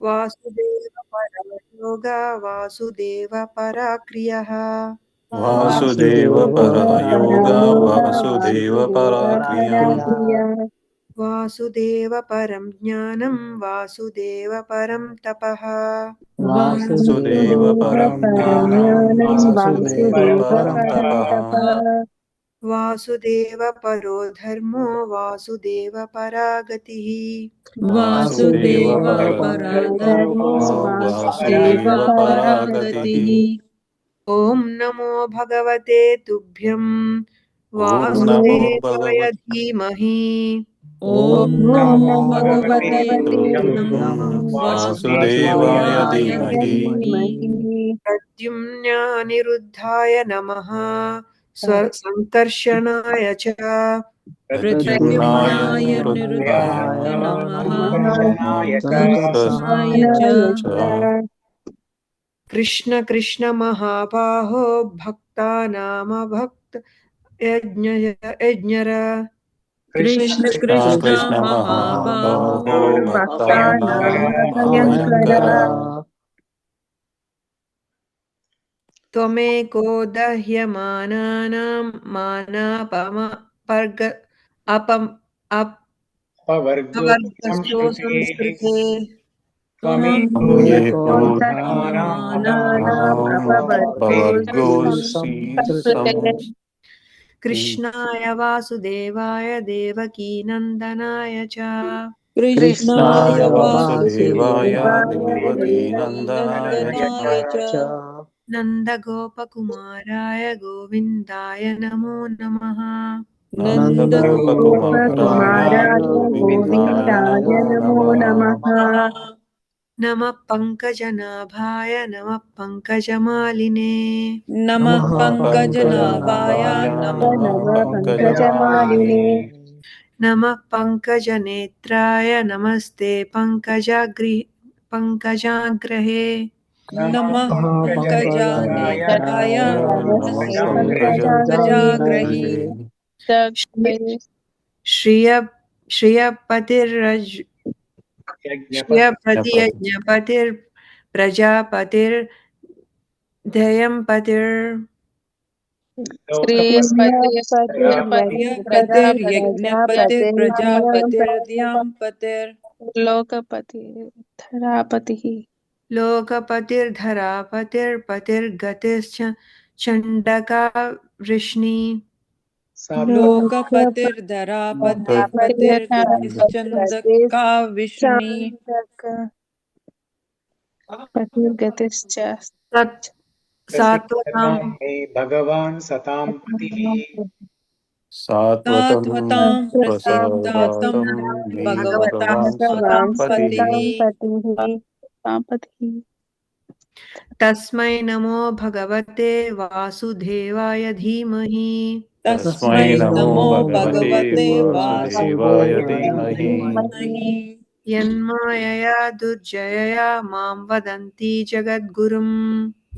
वासुदेव परमयोगा वासुदेव पराक्रियः वासुदेव परयोगा वासुदेव पराक्रिया वासुदेव परं ज्ञानं वासुदेव परं तपः वासुदेव परं ज्ञानं वासुदेव परं तपः वासुदेव परो धर्मो वासुदेव परा गतिः वासुदेव परधर्मो वासुदेव परा गतिः ॐ नमो भगवते तुभ्यं ॐ नमो वासुदेवाय भगवते धीमहि ॐ नमो भगवते तुभ्यं वासुदेवाय धीमहि प्रद्युम्नानिरुद्धाय नमः संकर्षणाय च प्रद्युम्नाय निरुद्धाय संकर्षणाय च कृष्ण कृष्ण महाबाहो भक्तानामभक्त यज्ञर कृष्ण कृष्ण कृष्ण कृष्ण महाबाहो महाबाहो भक्तानां भयङ्कर त्वमेको दह्यमानानां मानापमपर्ग अवर्गस्यो संस्कृते त्वमेको एको दह्यमानानामपवर्गोऽसि कृष्णाय वासुदेवाय देवकीनन्दनाय च कृष्णाय कृष्णाय वासुदेवाय वासुदेवाय देवकीनन्दनाय देवकीनन्दनाय च नन्दगोपकुमाराय गोविन्दाय नमो नमः नन्दगोपकुमाराय गोविन्दाय नमो नमः नमः पङ्कजनाभाय नमः पङ्कजमालिने नमः पङ्कजनाभाय पङ्कजनाभाय नमः नमः पङ्कजमालिने नमः पङ्कजनेत्राय नमस्ते पङ्कजाग्रहे नमः पङ्कजानेत्राय नमः नमस्ते पङ्कजाग्रहे पङ्कजाग्रही श्रिय श्रियपतिर्यज्ञपतिर्प्रजापतिर्धयम्पतिर् प्रियपतिर्यज्ञपतिर्प्रजापतिर्ध्याम्पतिर् लोकपतिर्धरापतिर्पतिर्गतिश्च चण्डका वृष्णि लोकपतिर्धरापतिर्पतिर्गतिश्चन्द्रका विष्णी सात्वतां भगवान् सतां पतिः सात्वतं सात्वतां प्रसादातं प्रसादातं मे भगवतां भगवान् सतां सतां पतिः तस्मै नमो भगवते वासुदेवाय धीमहि तस्मै नमो भगवते वासुदेवाय वासुदेवाय धीमहि धीमहि यन्मायया दुर्जयया मां वदन्ति जगद्गुरुम्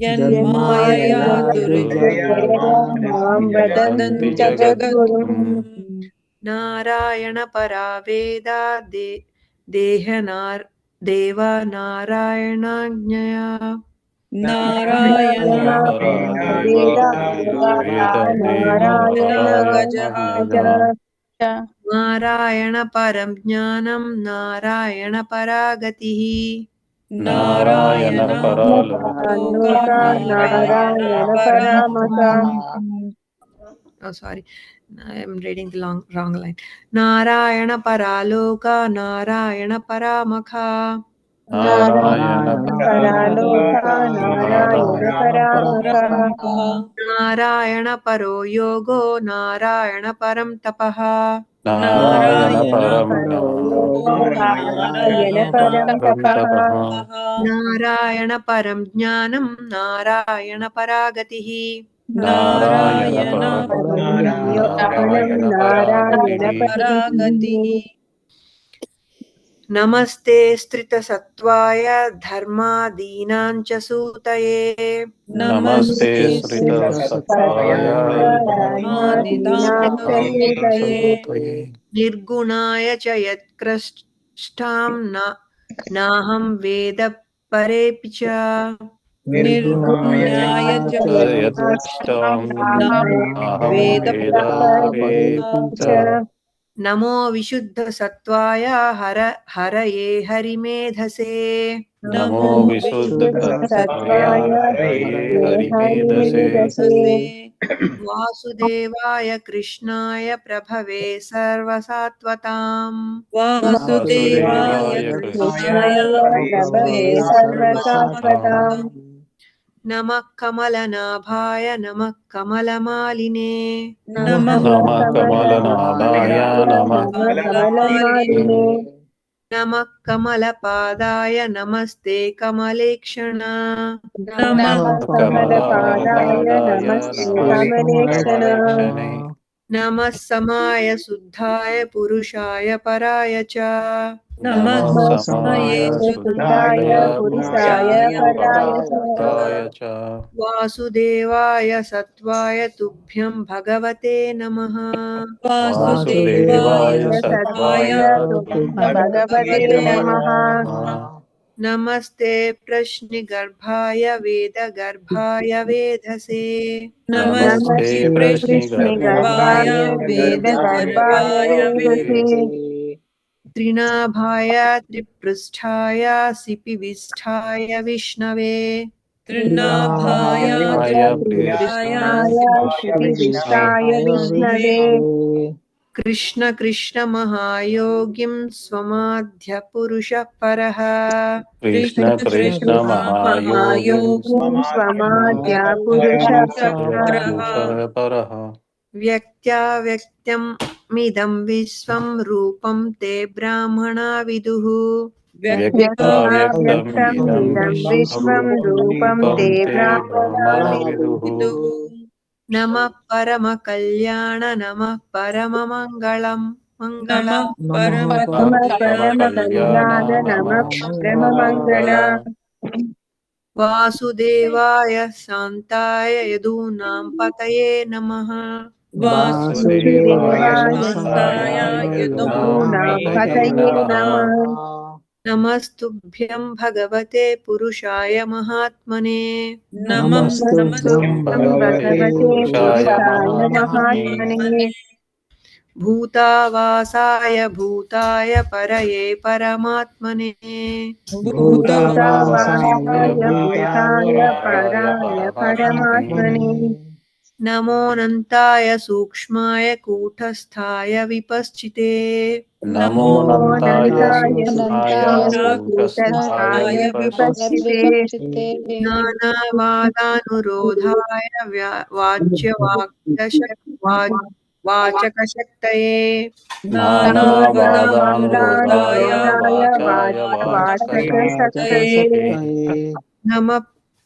यन्मायया दुर्जया दुर्जया मां वदन्ति वदन्ति जगद्गुरुम् जगद्गुरुम् नारायणपरा वेदा देवनारायणाज्ञया नारायण परा देवा वेददेवपरा गजः नारायण परं ज्ञानं नारायण परा गतिः नारायण परालोक लोक Narayan परामः Oh, sorry, I am reading the wrong line. Narayana paraloka Narayana paramakha Narayan Narayan Narayan परामः Narayana paro yogo Narayana param tapaha Narayan Narayan परं परो योगो नारायण नारायण परं तपः परमः Narayana param jnanam Narayana paragatihi Narayan Narayan परं परं नारायण ज्ञानं नारायण परागतिः परागतिः नमस्ते स्त्रितसत्त्वाय धर्मादीनां च सूतये नमस्ते नमस्ते श्रितसत्त्वाय धर्मादिदां प्रसूतये सूतये निर्गुणाय च यत्कृष्टां नाहं वेद परेऽपि च निर्गुणाय निर्गुणाय च च यद्द्रष्टाम् अहं वेद वेदापरेऽपि च नमो विशुद्धसत्त्वाय हरये हरिमेधसे नमो नमो विशुद्धसत्त्वाय सत्त्वाय हरये हरिमेधसे हरिमेधसे वासुदेवाय कृष्णाय प्रभवे सर्वसात्वताम् वासुदेवाय वासुदेवाय कृष्णाय कृष्णाय प्रभवे प्रभवे सर्वसात्वताम् सर्वसात्वताम् नमः कमलनाभाय नमः कमलमालिने नमः नमः कमलनाभाय कमलनाभाय नमः नमः कमलमालिने नमः कमलपादाय नमस्ते कमलेक्षण नमः नमः कमलपादाय कमलपादाय नमस्ते नमस्ते कमलेक्षण कमलेक्षणे नमः समाय शुद्धाय पुरुषाय पराय च नमः नमः समये समाय शुद्धाय शुद्धाय पुरुषाय पुरुषाय पराय च पराय च वासुदेवाय सत्त्वाय तुभ्यं भगवते नमः वासुदेवाय वासुदेवाय सत्त्वाय सत्त्वाय भगवते नमः नमः नमस्ते प्रश्निगर्भाय वेदगर्भाय वेधसे नमस्ते नमस्ते प्रश्निगर्भाय कृष्णगर्भाय वेदगर्भाय वेदसे त्रिनाभाय त्रिपृष्ठाय सिपिविष्ठाय विष्णवे तृणाभाय नाभाय त्रिपृष्ठाय क्षितिविष्टाय विष्णवे कृष्ण कृष्ण महायोगिं स्वमाध्यपुरुषः परः कृष्ण कृष्ण कृष्ण कृष्ण महायोगिं महायोगिं स्वमाद्या पुरुषः पुरुषः परः व्यक्त्याव्यक्त्यमिदं विश्वं रूपं ते ब्राह्मणा विदुः व्यक्ता व्यक्तम् इदं व्यक्ताव्यक्तमिदं विश्वं विश्वं रूपं ते रूपं ते ब्राह्मणा ब्रह्मणविदुः विदुः नमः परमकल्याण नमः परममङ्गलम् नमः नमः परमकल्याण परमकल्याण नमः नमः परममङ्गल परममङ्गल वासुदेवाय शान्ताय यदूनां पतये नमः वासुदेवाय वासुदेवाय शान्ताय शान्ताय यदूनां यदूनां पतये पतये नमः नमः नमस्तुभ्यं भगवते पुरुषाय महात्मने नमस्तुभ्यं भगवते भगवते पुरुषाय पुरुषाय महात्मने महात्मने भूतावासाय भूताय परये परमात्मने भूतावासाय भूतावासाय भूताय भूताय पराय पराय परमात्मने परमात्मने नमोऽनन्ताय सूक्ष्माय कूटस्थाय विपश्चिते नमोऽनन्ताय नमोऽनन्ताय सूक्ष्माय सूक्ष्माय कूटस्थाय कूटस्थाय विपश्चिते नानावादानुरोधाय वाचकशक्तये नानावादानुरोधाय नानावादानुरोधाय वाचाय वाचकशक्तये वाचकशक्तये नमः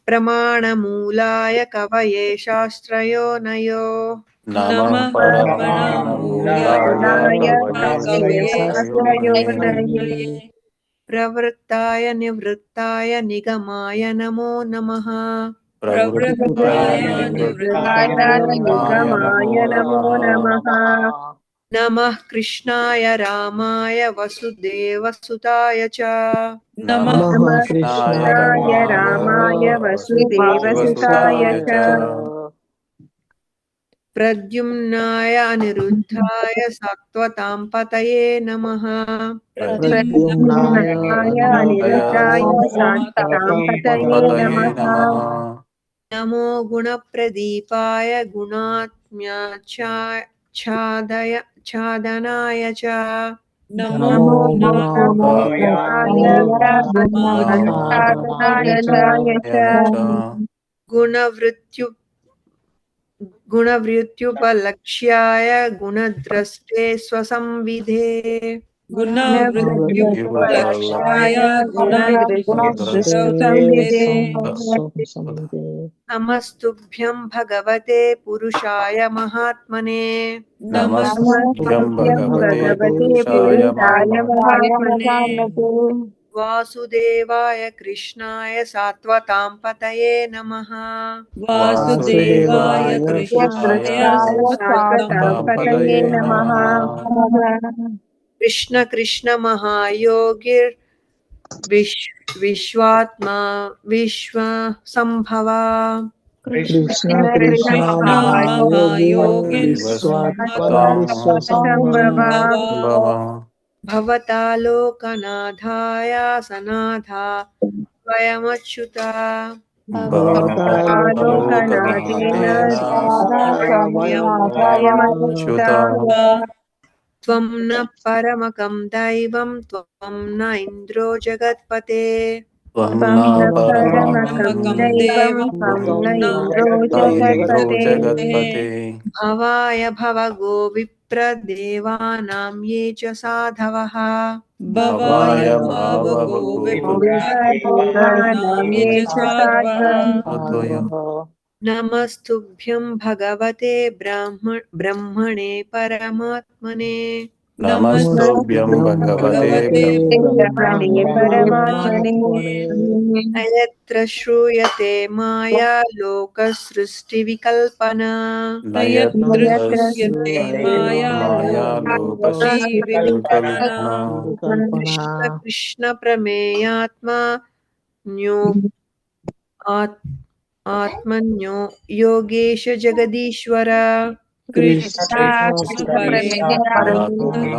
प्रमाणमूलाय कवये शास्त्रयोनयो नमः परमाणमूलाय मूलाय कवये कवये शास्त्रयोनये शास्त्रयोनये प्रवृत्ताय निवृत्ताय निगमाय नमो नमः प्रवृत्ताय निवृत्ताय निगमाय नमो निगमाय नमो नमः नमः नमः कृष्णाय रामाय वसुदेवसुताय च नमः नमः कृष्णाय कृष्णाय रामाय रामाय वसुदेवसुताय वसुदेवसुताय च च प्रद्युम्नाय अनिरुद्धाय सात्वतां पतये नमः प्रद्युम्नाय प्रद्युम्नाय अनिरुद्धाय अनिरुद्धाय सात्तां सात्वतां पतये पतये नमः नमः नमो गुणप्रदीपाय गुणात्म्याच्छादनाय च नमो नमो गुणप्रदाय गुणप्रदीपाय गुणात्मसाधनाय ज्ञानाय च च गुणवृत्त्यु गुणवृत्त्युपलक्ष्याय गुणद्रष्टे स्वसंविधे गुणवृत्त्युपलक्ष्याय युपलक्ष्याय गुणदृष्टसंविदे नमस्तुभ्यं भगवते पुरुषाय महात्मने नमस्तुभ्यं नमस्तुभ्यं भगवते भगवते पुरुषाय पुरुषाय महात्मने महात्मने वासुदेवाय कृष्णाय सात्वतां पतये नमः वासुदेवाय कृष्णाय कृष्णाय सात्वतां सात्वतां पतये पतये नमः नमः कृष्ण कृष्ण महायोगिर्वाच्यवाक् विश्वात्मा विश्वसंभवा कृष्ण कृष्ण कृष्ण कृष्ण महायोगी महायोगी विश्वात्मा विश्वात्मा विश्वसंभवा विश्वसंभव भवता लोकनाथाय सनाथा स्वयमच्युता भवता लोकनाथेन लोकनाथेन स्वयमच्युता स्वयमच्युता त्वं न परमकं दैवं त्वं न इन्द्रो जगत्पते त्वं त्वं न न परमं परमकं दैवं त्वं न इन्द्रो इन्द्रो जगत्पते जगत्पते भवाय भवगो विप्रदेवानां ये च साधवः भवाय भवाय भावगो विप्रदेवानां ये च साध्वः विप्रदय नमस्तुभ्यं भगवते ब्रह्मणे परमात्मने नमस्तुभ्यं भगवते भगवते ब्रह्मणे परमात्मने यत्र श्रूयते माया लोकसृष्टिविकल्पना न यत्र यत्र श्रूयते माया लोकसृष्टिविकल्पना कृष्ण कृष्ण प्रमेयात्मा न्यो आत्मन्यो योगेश जगदीश्वर कृष्ण कृष्ण प्रमेयात्मा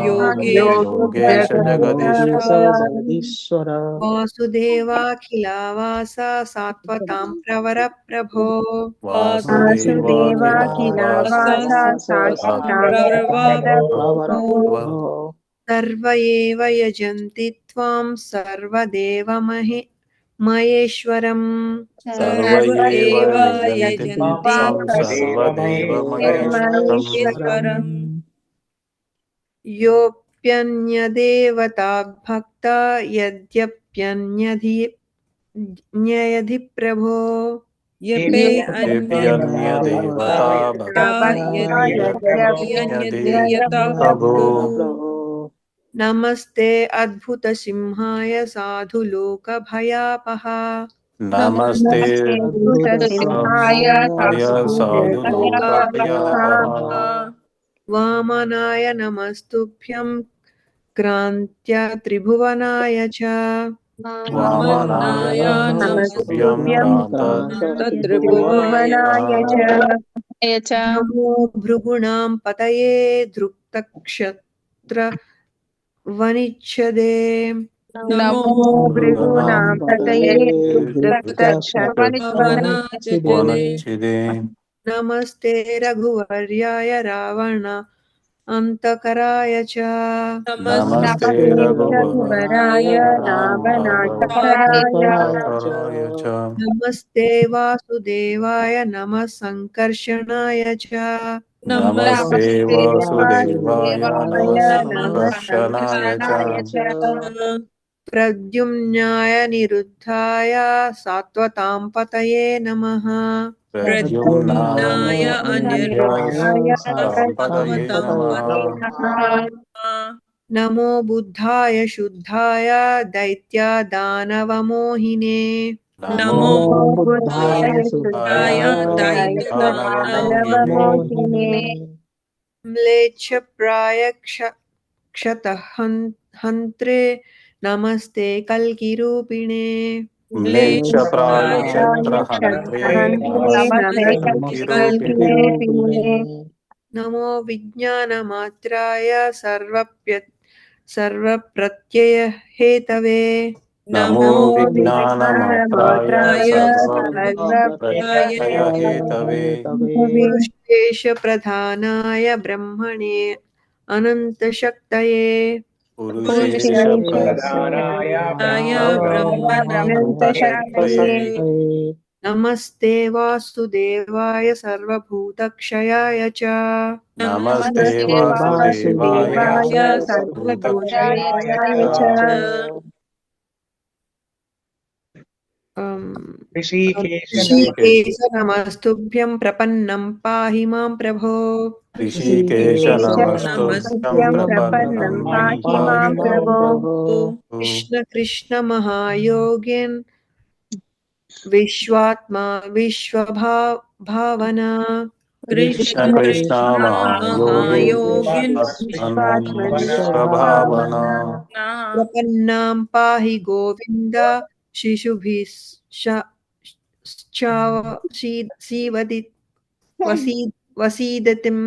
योगेश जगदीश्वर जगदीश्वर वासुदेवाखिलावास सात्वतां प्रवर प्रभो वासुदेवाखिलावासा सात्वतां वासुदेवाखिलावासः सर्व एव यजन्ति त्वां महेश्वरम् सर्व एव यजन्ति त्वां सर्वदेवमहेश्वरम् योऽप्यन्यदेवता भक्ता यद्यप्यन्यधि प्रभो येऽप्यन्यदेवता भक्ता यद्यप्यन्यदेव प्रभो नमस्ते अद्भुतसिंहाय साधुलोकभयापः नमस्ते भूतसिंहाय अद्भुतसिंहाय साधुलोकभयापः वामनाय नमस्तुभ्यं क्रान्त्या त्रिभुवनाय च वामनाय नमस्तुभ्यं नमस्तुभ्यं क्रान्तत्रिभुवनाय त्रिभुवनाय च नमो भृगुणां पतये धृतक्षत्र वनिच्छदे नमो भृगूनां ततये धृतक्षत्रवनच्छिदे नमस्ते रघुवर्याय रावण अन्तकराय च नमस्ते नमस्ते रघुवराय रघुवराय रावणान्तकराय रावणान्तकराय च नमस्ते वासुदेवाय नमः सङ्कर्षणाय च नमस्ते नमस्ते वासुदेवाय वासुदेवाय नमः नमः संकर्षणाय च संकर्षणाय च प्रद्युम्नाय निरुद्धाय सात्वतां पतये नमः प्रद्युम्नाय अनिरुद्धाय अनिरुद्धाय नमः नमो बुद्धाय शुद्धाय दैत्यादानवमोहिने नमो नमो बुद्धाय बुद्धाय शुद्धाय शुद्धाय दैत्यानवमोहिने दैत्यदानवमोहिने म्लेच्छप्राय क्षतः हन्त्रे नमस्ते कल्किरूपिणे म्लेच्छप्राय क्षत्रहन्त्रे क्षत्रहन्त्रे नमस्ते नमस्ते कल्किरूपिणे कल्किरूपिणे नमो विज्ञानमात्राय सर्वप्रत्ययहेतवे नमो नमो विज्ञानमात्राय विज्ञानमात्राय सर्वप्रत्ययहेतवे सर्वप्रत्ययहेतवे पुरुषेशप्रधानाय ब्रह्मणे अनन्तशक्तये पुरुषेश पुरुषेश प्रधानाय ब्रह्मणोऽनन्तशक्तये ब्रह्मणोऽनन्तशक्तये नमस्ते वासुदेवाय सर्वभूतक्षयाय च नमस्ते नमस्ते वासुदेवाय वासुदेवाय सर्वभूतक्षयाय सर्वभूतक्षयाय च ऋषिकेश ऋषिकेश नमस्तुभ्यं प्रपन्नं पाहि मां प्रभो ऋषिकेश नमस्तुभ्यं नमस्तुभ्यं प्रपन्नं प्रपन्नं पाहि मां पाहि मां प्रभो प्रभो कृष्ण कृष्ण महायोगिन् विश्वात्मा विश्वभावना कृष्ण कृष्ण महायोगिन् स्वभावना प्रपन्नां पाहि गोविन्द शिशुभिः वसीदतिम्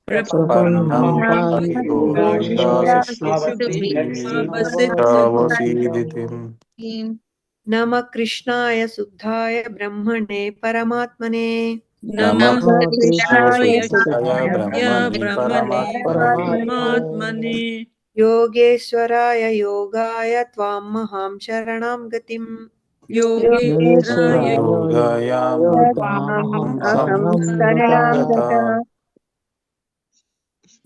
प्रपन्नं पाहि गोविन्द शिशुभिर्वसीदितिम् नमः कृष्णाय शुद्धाय ब्रह्मणे परमात्मने नमः कृष्णाय कृष्णाय शुद्धाय ब्रह्मणे परमात्मने योगेश्वराय योगाय त्वां महां शरणं गतिम् योगेश्वराय योगायामहं अहं शरणं गता गता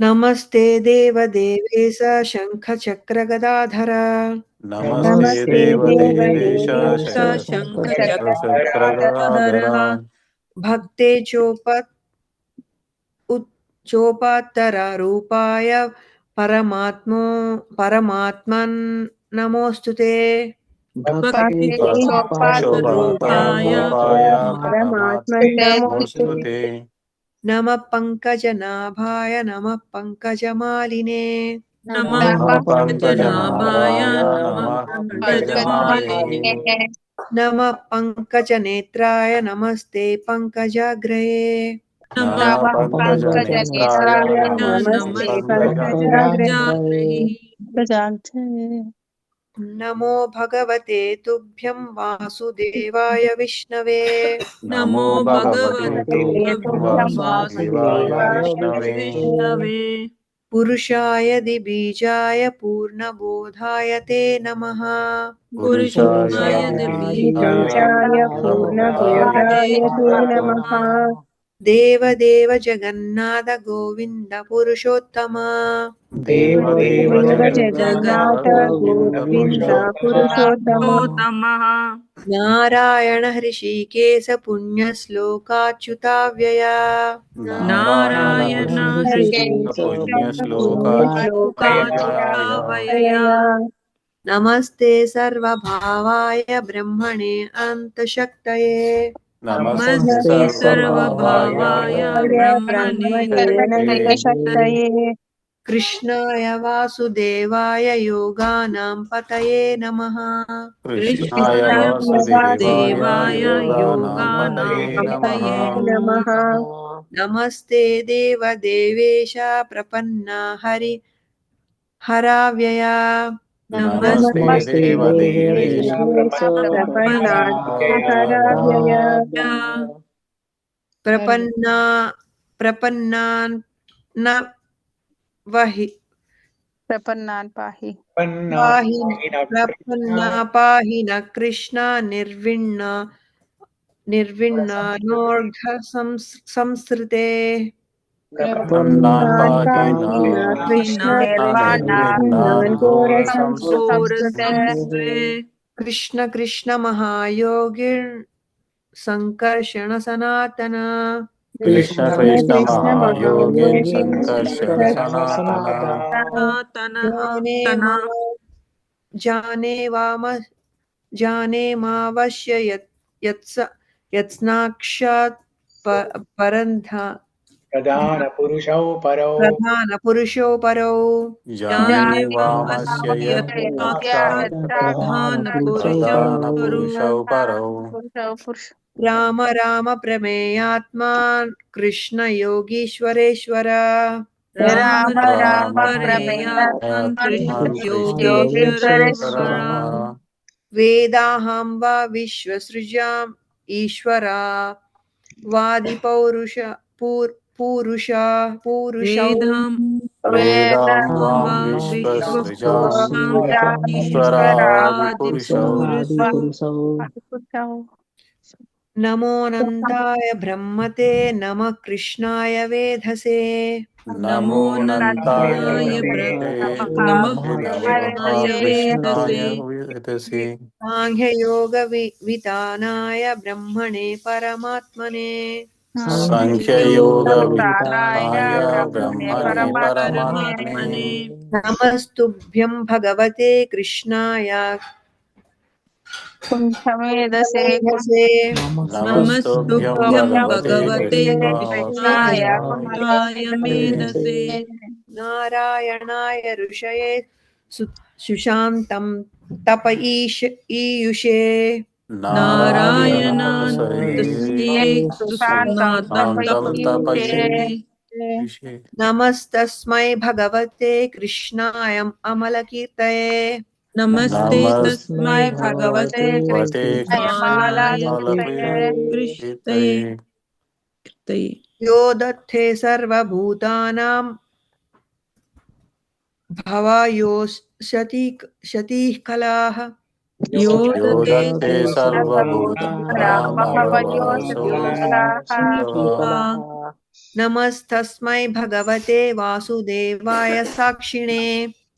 नमस्ते देवदेवेश शङ्खचक्रगदाधर नमस्ते नमस्ते देवदेवेश देवेश शङ्खचक्रगदाधर भक्ते चोपात्तररूपाय परमात्मन् नमोऽस्तु ते भक्ति शोभातरूपाय परमात्मन् नमोऽस्तु परमात्मनोऽस्तुते नमः पङ्कजनाभाय नमः पङ्कजमालिने नमः पङ्कजनाभाय नमः पङ्कजमालिने नमः पङ्कजनेत्राय नमस्ते पङ्कजाग्रये नमः पङ्कजनेत्राय नमस्ते नमस्ते पङ्कजाग्रये पङ्कजाग्रये नमो भगवते तुभ्यं वासुदेवाय विष्णवे नमो भगवते तुभ्यं वासुदेवाय विष्णवे पुरुषाय दिबीजाय पूर्णबोधाय ते नमः पुरुषाय बीजाय पूर्णबोधाय ते नमः देवदेव जगन्नाथ गोविन्द पुरुषोत्तम देवदेव देव जगन्नाथ जगन्नाथ गोविन्द गोविन्द पुरुषोत्तम पुरुषोत्तम नारायण हृषीकेश पुण्यश्लोकाच्युताव्यया नारायण ऋषिकेश पुण्यश्लोकाच्युताव्यया नमस्ते सर्वभावाय ब्रह्मणे अन्तशक्तये नमस्ते सर्वभावाय ब्रह्मणे शक्तये कृष्णाय वासुदेवाय योगानां पतये नमः कृष्णाय वासुदेवाय योगानां पतये नमः नमः नमस्ते देवदेवेश प्रपन्ना हराव्यया नमस्ते देवदेवेश प्रपन्ना प्रपन्नाहराव्यय प्रपन्नान् न वहि प्रपन्नान् पाहि प्रपन्ना पाहि न कृष्ण निर्विण्णानोर्घ संसृते प्रपन्नान् पाहि न कृष्ण निर्विघ्नान् घोरसंस्कृते कृष्ण कृष्ण महायोगिर् संकर्षण सनातन कृष्ण कृष्ण कृष्ण महायोगिन् महायोगी संकर्षण सनातन जाने मावश्य यत्स्नाक्षात् प्रधान पुरुषो परो जाने वामस्य यत् प्रधानपुरुषौ परौ राम राम प्रमेयात्मा कृष्ण योगीश्वरेश्वर राम राम योगेश्वरः वेदाहं वा विश्वसृजाम् ईश्वरा वादिपौरुष पूरुषौ वेदां वां विश्वसृजामीश्वरादिपुरुषौ नमोऽनन्ताय ब्रह्मते नमः कृष्णाय वेधसे नमो नन्ताय ब्रह्मते नमः कृष्णाय वेदसे साङ्ख्ययोगवितानाय ब्रह्मणे परमात्मने साङ्ख्ययोगवित्ताय ब्रह्मणे परमात्मने नमस्तुभ्यं भगवते कृष्णाय कुण्ठमेधसे नमस्तुभ्यं कुण्ठमेधसे भगवते कृष्णाय कृष्णाय कुण्ठमेधसे मेधसे नारायणाय ऋषये सुशान्तं ईयुषे नारायणाय ये सुशान्तं सुनातं तपयीषे तपये नमस्तस्मै भगवते कृष्णाय अमलकीर्तये नमस्ते नमस्ते तस्मै भगवते कृष्णाय कृष्णाय यो दत्ते सर्वभूतानां भवायोऽस्यतीः कलाः यो यो दते दत्ते सर्वभूतानामवसुः नमस्तस्मै भगवते वासुदेवाय साक्षिणे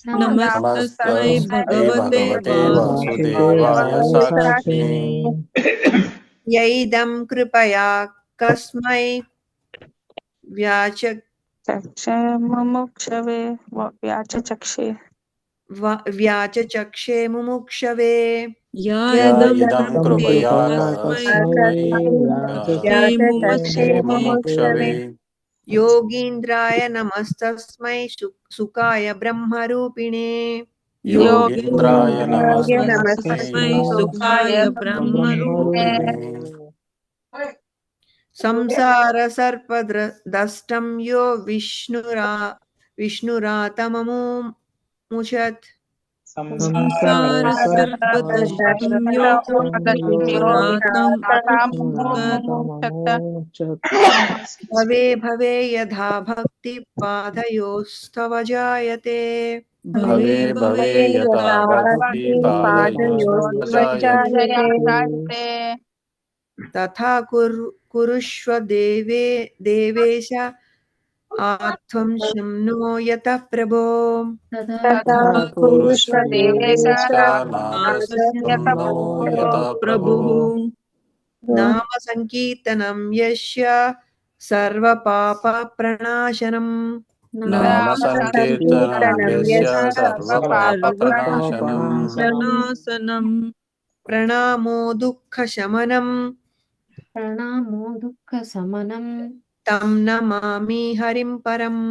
नमस्तस्मै नमस्ते भगवते भगवते वासुदेवाय वासुदेवाय साक्षिणे साक्षिणे यैदं कृपया कस्मै चक्षे मुमुक्षवे व्याचचक्षे व्याचचक्षे मुमुक्षवे या या इदं इदं प्रपदे कृपया तस्मै कस्मै व्याचचे मुमुक्षवे मुमुक्षवे योगीन्द्राय नमस्तस्मै सुखाय ब्रह्मरूपिणे योगीन्द्राय योगीन्द्राय नमस्तस्मै नमस्तस्मै सुखाय ब्रह्मरूपिणे संसारसर्पदष्टं यो विष्णुरातममुमुचत् संसारसर्पदष्टं यो विष्णुरातं भवे भवे यथा भक्तिपादयोस्तव जायते भवे भवे भवे भवे यथा भक्ति पादयोस्तजायते तथा कुरुष्व देवेश आत्वं शम्नो यतः प्रभो तथा कुरुष्व कुरुष्व देवेश नाथशम्नो यतः प्रभुः प्रभो नाम संकीर्तनं यस्य सर्वपापप्रणाशनम् नाम संकीर्तनं यस्य सर्वपापप्रणाशनम् सर्वपापप्रणाशनम् प्रणामो दुःखशमनं तं नमामि हरिं परम्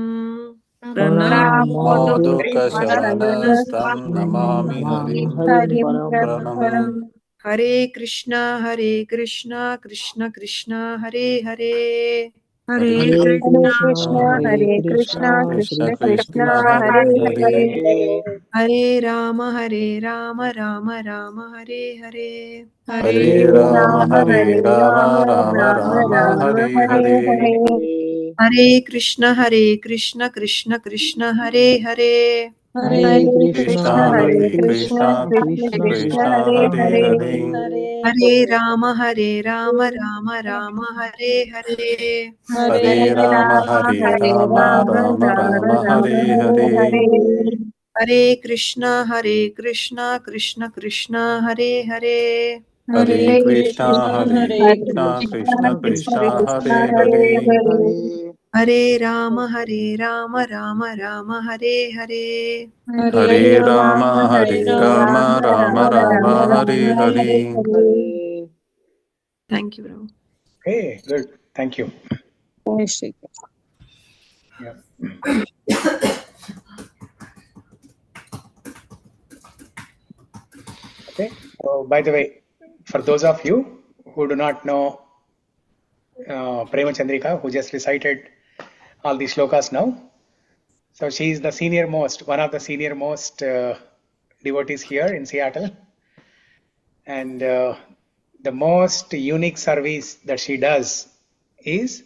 प्रणामो नमो दुःखशमनं दुःखशमनस्तं नमामि हरिं परमम् हरे कृष्णा कृष्ण कृष्ण हरे हरे हरे हरे कृष्णा हरे हरे कृष्णा कृष्ण कृष्ण कृष्ण कृष्ण हरे हरे हरे हरे हरे राम राम राम हरे हरे हरे हरे राम राम हरे हरे राम राम राम राम राम राम हरे हरे हरे हरे हरे कृष्ण कृष्ण कृष्ण हरे हरे हरे कृष्ण हरे हरे कृष्ण कृष्ण कृष्ण कृष्ण कृष्ण हरे हरे हरे हरे हरे राम राम हरे हरे हरे हरे राम राम हरे हरे राम राम राम राम राम हरे राम हरे हरे हरे हरे कृष्ण कृष्ण कृष्ण हरे हरे हरे हरे कृष्ण कृष्ण हरे कृष्ण कृष्ण कृष्ण कृष्ण हरे कृष्ण हरे हरे हरे हरे राम राम हरे हरे हरे हरे राम राम हरे राम राम राम राम राम राम हरे Ram Hare Hare Hare thank you Prabhu Okay, good. Thank you. जय Shri Krishna Yeah. Okay. So, by the way, for those of you who do not know Prema Chandrika, who just recited all these shlokas now, so she is the senior most, one of the senior most devotees here in Seattle, and the most unique service that she does is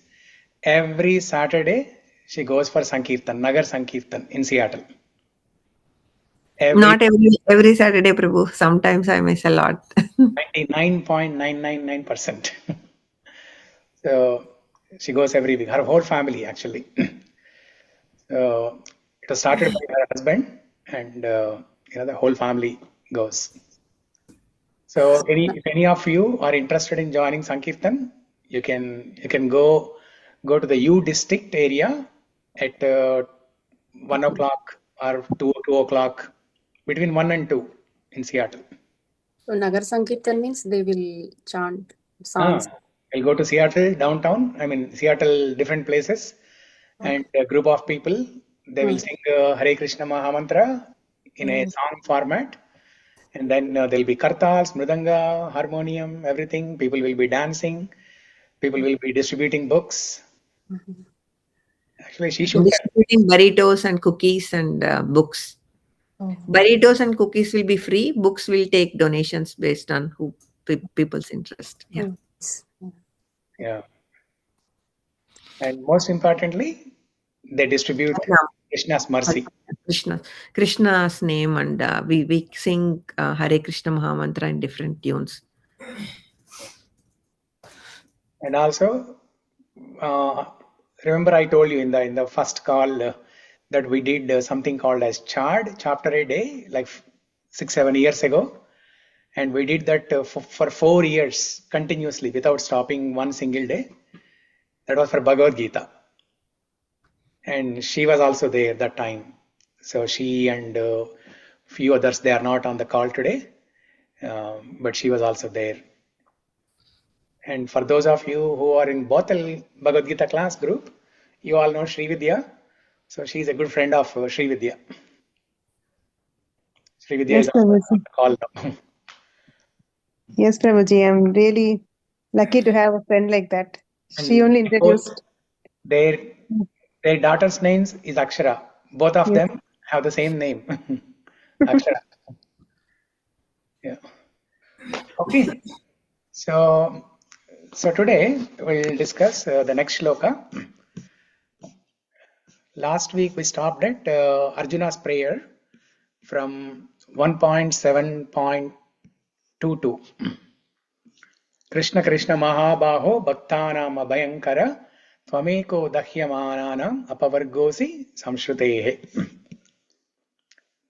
every Saturday she goes for Sankirtan, Nagar Sankirtan in Seattle. Every not every Saturday Prabhu, sometimes I miss a lot. 99.999%. So she goes every week. Her whole family actually. So it was started by her husband, and the whole family goes. So if any of you are interested in joining Sankirtan, you can go to the U district area at 1 o'clock or 2 o'clock, between 1 and 2 in Seattle. So Nagar Sankirtan means they will chant songs. We'll go to Seattle downtown. I mean Seattle, different places, and a group of people. They will sing Hare Krishna Mahamantra in a song format, and then there'll be kartals, mridanga, harmonium, everything. People will be dancing. People will be distributing books. Actually, she should. Distributing burritos and cookies and books. Burritos and cookies will be free. Books will take donations based on who people's interest. Yeah. Yeah. And most importantly, they distribute Krishna's mercy. Krishna's name, and we sing Hare Krishna Mahamantra in different tunes. And also, remember I told you in the first call that we did something called as chapter a day, like 6-7 years ago, and we did that for 4 years continuously without stopping one single day. That was for Bhagavad Gita, and she was also there that time. So she and few others, they are not on the call today, but she was also there. And for those of you who are in Bothal Bhagavad Gita class group, you all know Srividya. So she's a good friend of Srividya. Srividya Yes, is on Prabhuji. the call now. Yes, Prabhuji. I'm really lucky to have a friend like that. She And only both introduced. their daughter's names is Akshara. Both of Yes. them have the same name, Akshara. Yeah. Okay. So today we'll discuss the next shloka. Last week we stopped at Arjuna's prayer from 1.7.22. Krishna Krishna Mahabaho Bhaktanam Abhayankara Tvameko Dahyamananam Apavargosi Samshrutehe.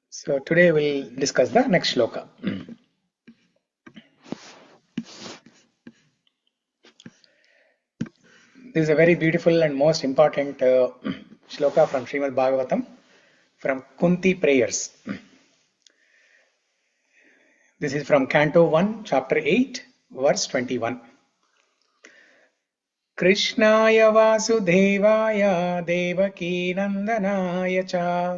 So today we'll discuss the next shloka. This is a very beautiful and most important shloka from Śrīmad-Bhāgavatam, from Kunti prayers. This is from Canto 1, Chapter 8, verse 21. Krishnaya Vasudevaya Devaki Nandanaya Cha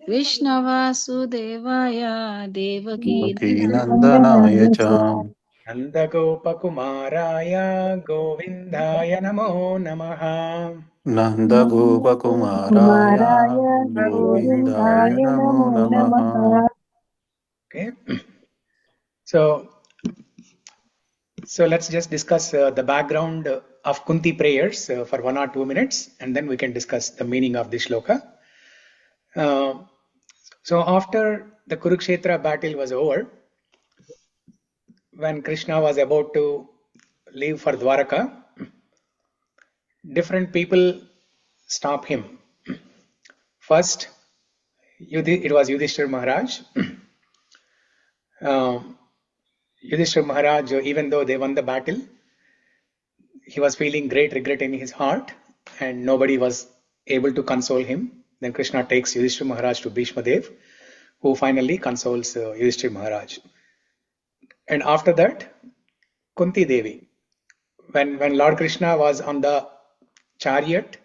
Krishna Vasudevaya Devaki Nandanaya Cha Nandagopakumaraya Govindaya Namo Namaha. Nanda Gopakumaraya Govindaya Namo Namaha. Okay. So let's just discuss the background of Kunti prayers for 1 or 2 minutes, and then we can discuss the meaning of this shloka. So after the Kurukshetra battle was over, when Krishna was about to leave for Dwaraka, different people stopped him. First, it was Yudhishthira Maharaj. Yudhishthira Maharaj, even though they won the battle, he was feeling great regret in his heart, and nobody was able to console him. Then Krishna takes Yudhishthira Maharaj to Bhishma Dev, who finally consoles Yudhishthira Maharaj. And after that, Kunti Devi, when Lord Krishna was on the chariot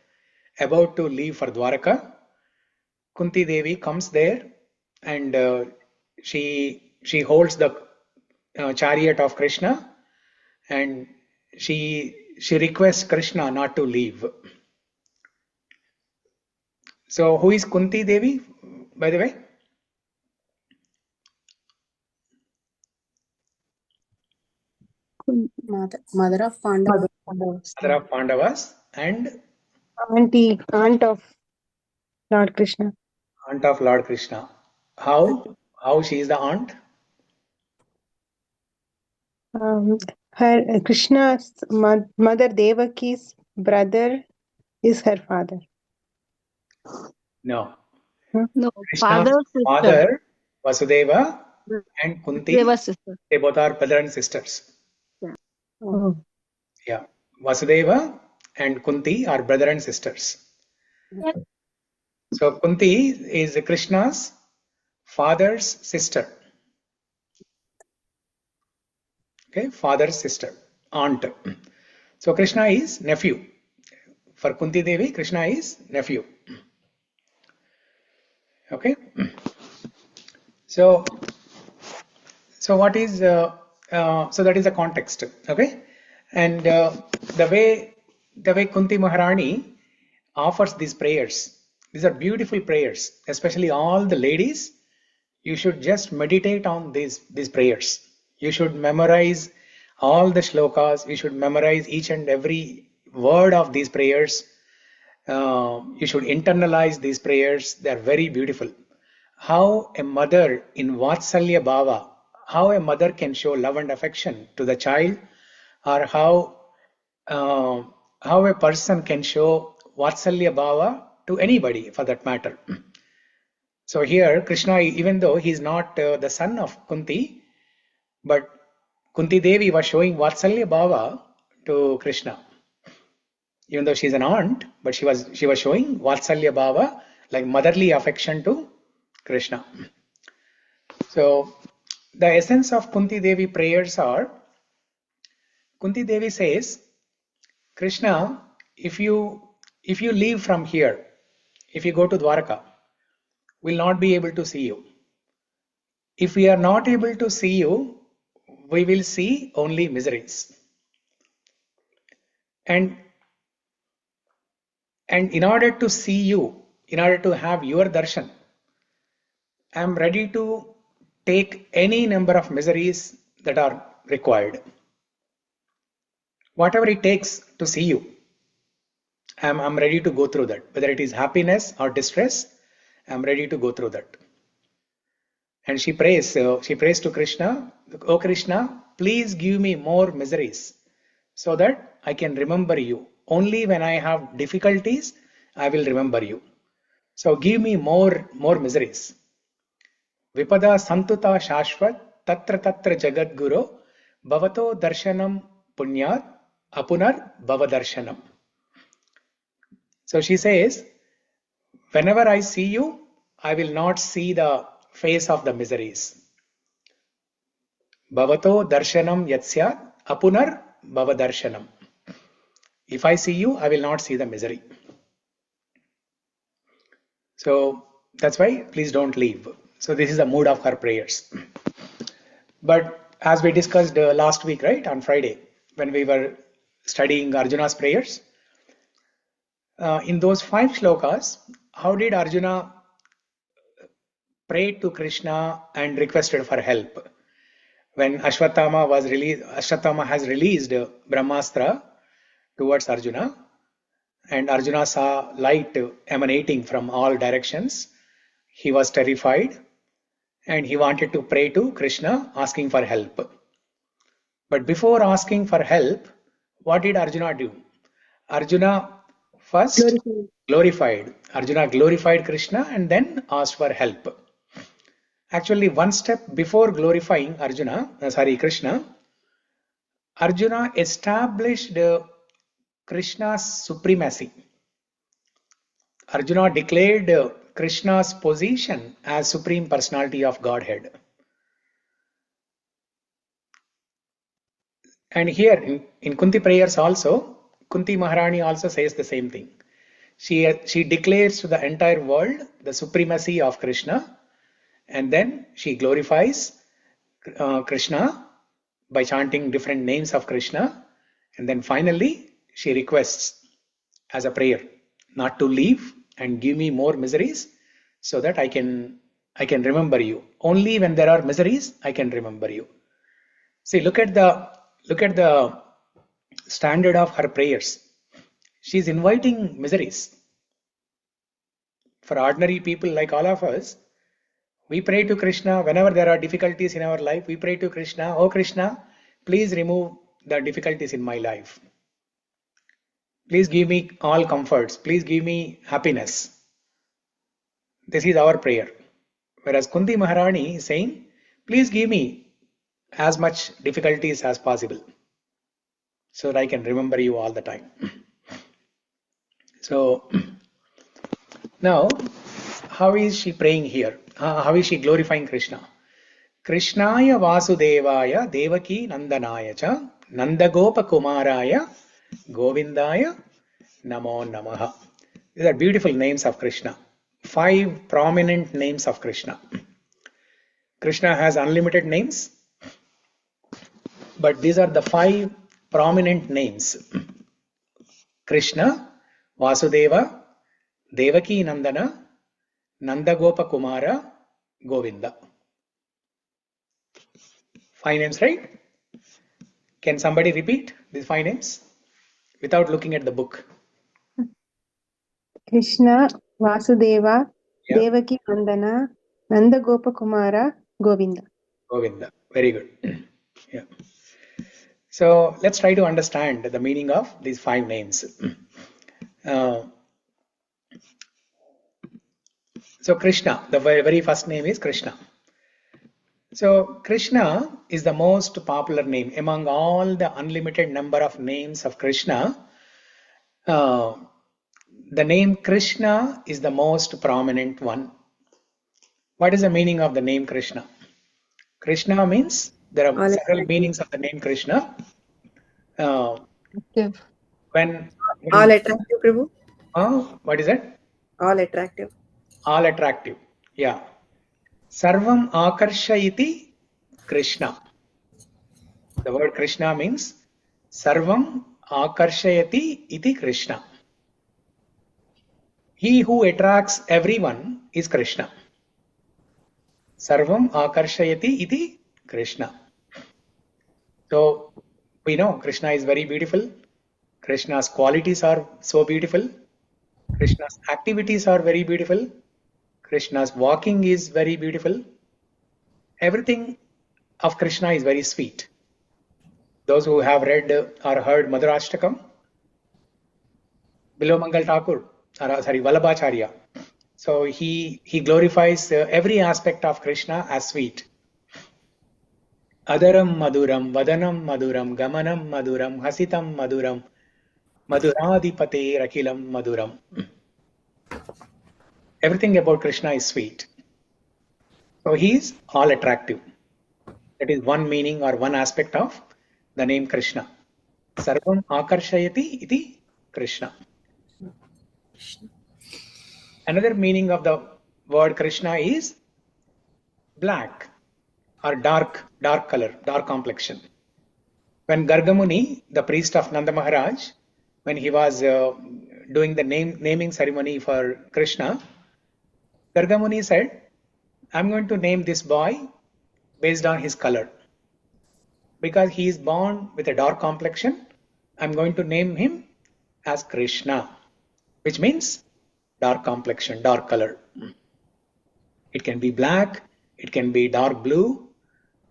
about to leave for Dwaraka, Kunti Devi comes there, and she holds the chariot of Krishna, and she requests Krishna not to leave. So who is Kunti Devi, by the way? Mother of Pandava. Mother of Pandavas and Aunt of Lord Krishna. aunt of Lord Krishna. How she is the aunt? Her Krishna's mother Devaki's brother is her father. No. No, Krishna's father's sister. father, Vasudeva, and Kunti, Deva's sister. they both are brother and sisters. Oh. Yeah. Vasudeva and Kunti are brother and sisters. Yes. So Kunti is Krishna's father's sister. Okay, father's sister, aunt. So Krishna is nephew. For Kunti Devi, Krishna is nephew. Okay. So what is so that is the context. Okay, and the way Kunti Maharani offers these prayers. These are beautiful prayers, especially all the ladies. You should just meditate on these prayers. You should memorize all the shlokas. You should memorize each and every word of these prayers. You should internalize these prayers. They are very beautiful. How a mother in Vatsalya Bhava, how a mother can show love and affection to the child, or how a person can show Vatsalya Bhava to anybody for that matter. So here Krishna, even though he is not the son of Kunti, but Kunti Devi was showing Vatsalya Bhava to Krishna. Even though she is an aunt, but she was showing Vatsalya Bhava, like motherly affection to Krishna. So the essence of Kunti Devi prayers are, Kunti Devi says, Krishna, if you leave from here, if you go to Dwaraka, we'll not be able to see you. If we are not able to see you, we will see only miseries. And in order to see you, in order to have your darshan, I am ready to take any number of miseries that are required. Whatever it takes to see you, I'm ready to go through that. Whether it is happiness or distress, I'm ready to go through that. And she prays to Krishna, "Oh Krishna, please give me more miseries so that I can remember you. Only when I have difficulties, I will remember you. So give me more miseries. Vipada santuta shashvat tatra tatra jagadguru bhavato darshanam punyat apunar bhavadarshanam." So she says, whenever I see you, I will not see the face of the miseries. Bhavato darshanam yatsyat apunar bhavadarshanam. If I see you, I will not see the misery. So that's why please don't leave. So this is the mood of her prayers. But as we discussed last week, right, on Friday, when we were studying Arjuna's prayers, in those 5 shlokas, how did Arjuna pray to Krishna and requested for help? When Ashwatthama has released Brahmastra towards Arjuna, and Arjuna saw light emanating from all directions, he was terrified and he wanted to pray to Krishna asking for help. But before asking for help, what did Arjuna do? Arjuna first glorified. Arjuna glorified Krishna and then asked for help. Actually, one step before glorifying Krishna, Arjuna established Krishna's supremacy. Arjuna declared Krishna's position as Supreme Personality of Godhead. And here in Kunti prayers also, Kunti Maharani also says the same thing. She declares to the entire world the supremacy of Krishna, and then she glorifies Krishna by chanting different names of Krishna, and then finally she requests as a prayer not to leave and give me more miseries so that I can remember you. Only when there are miseries I can remember you. See, look at the standard of her prayers. She's inviting miseries. For ordinary people like all of us, we pray to Krishna whenever there are difficulties in our life. We pray to Krishna, "Oh Krishna, please remove the difficulties in my life. Please give me all comforts. Please give me happiness." This is our prayer. Whereas Kunti Maharani is saying, "Please give me as much difficulties as possible so that I can remember you all the time." So now, how is she praying here? How is she glorifying Krishna? Krishnaya Vasudevaya Devaki Nandanaya Cha Nandagopa Kumaraya Govindaya Namo Namaha. These are beautiful names of Krishna. 5 prominent names of Krishna. Krishna has unlimited names, but these are the 5 prominent names. Krishna, Vasudeva, Devaki Nandana, Nandagopa Kumara, Govinda. 5 names, right? Can somebody repeat these 5 names without looking at the book? Krishna, Vasudeva, Yeah. Devaki Vandana, Nanda Gopa Kumara, Govinda. Govinda. Very good. Yeah. So let's try to understand the meaning of these 5 names. So Krishna, the very first name is Krishna. So Krishna is the most popular name among all the unlimited number of names of Krishna. The name Krishna is the most prominent one. What is the meaning of the name Krishna? Krishna means there are several meanings of the name Krishna. When All attractive, Prabhu? what is that? All attractive. All attractive. Yeah. Sarvam akarshayiti Krishna. The word Krishna means Sarvam akarshayati iti Krishna. He who attracts everyone is Krishna. Sarvam akarshayati iti Krishna. So we know Krishna is very beautiful. Krishna's qualities are so beautiful. Krishna's activities are very beautiful. Krishna's walking is very beautiful. Everything of Krishna is very sweet. Those who have read or heard Madhurashtakam, Bilomangal Thakur, Vallabhacharya. So he glorifies every aspect of Krishna as sweet. Adaram Maduram, Vadanam Maduram, Gamanam Maduram, Hasitam Maduram, Maduradipate Rakilam Maduram. Everything about Krishna is sweet. So he is all attractive. That is one meaning or one aspect of the name Krishna. Sarvam akarshayati iti Krishna. Another meaning of the word Krishna is black or dark color, dark complexion. When Gargamuni, the priest of Nanda Maharaj, when he was doing the naming ceremony for Krishna, Gargamuni said, I'm going to name this boy based on his color. Because he is born with a dark complexion, I'm going to name him as Krishna, which means dark complexion, dark color. It can be black, it can be dark blue,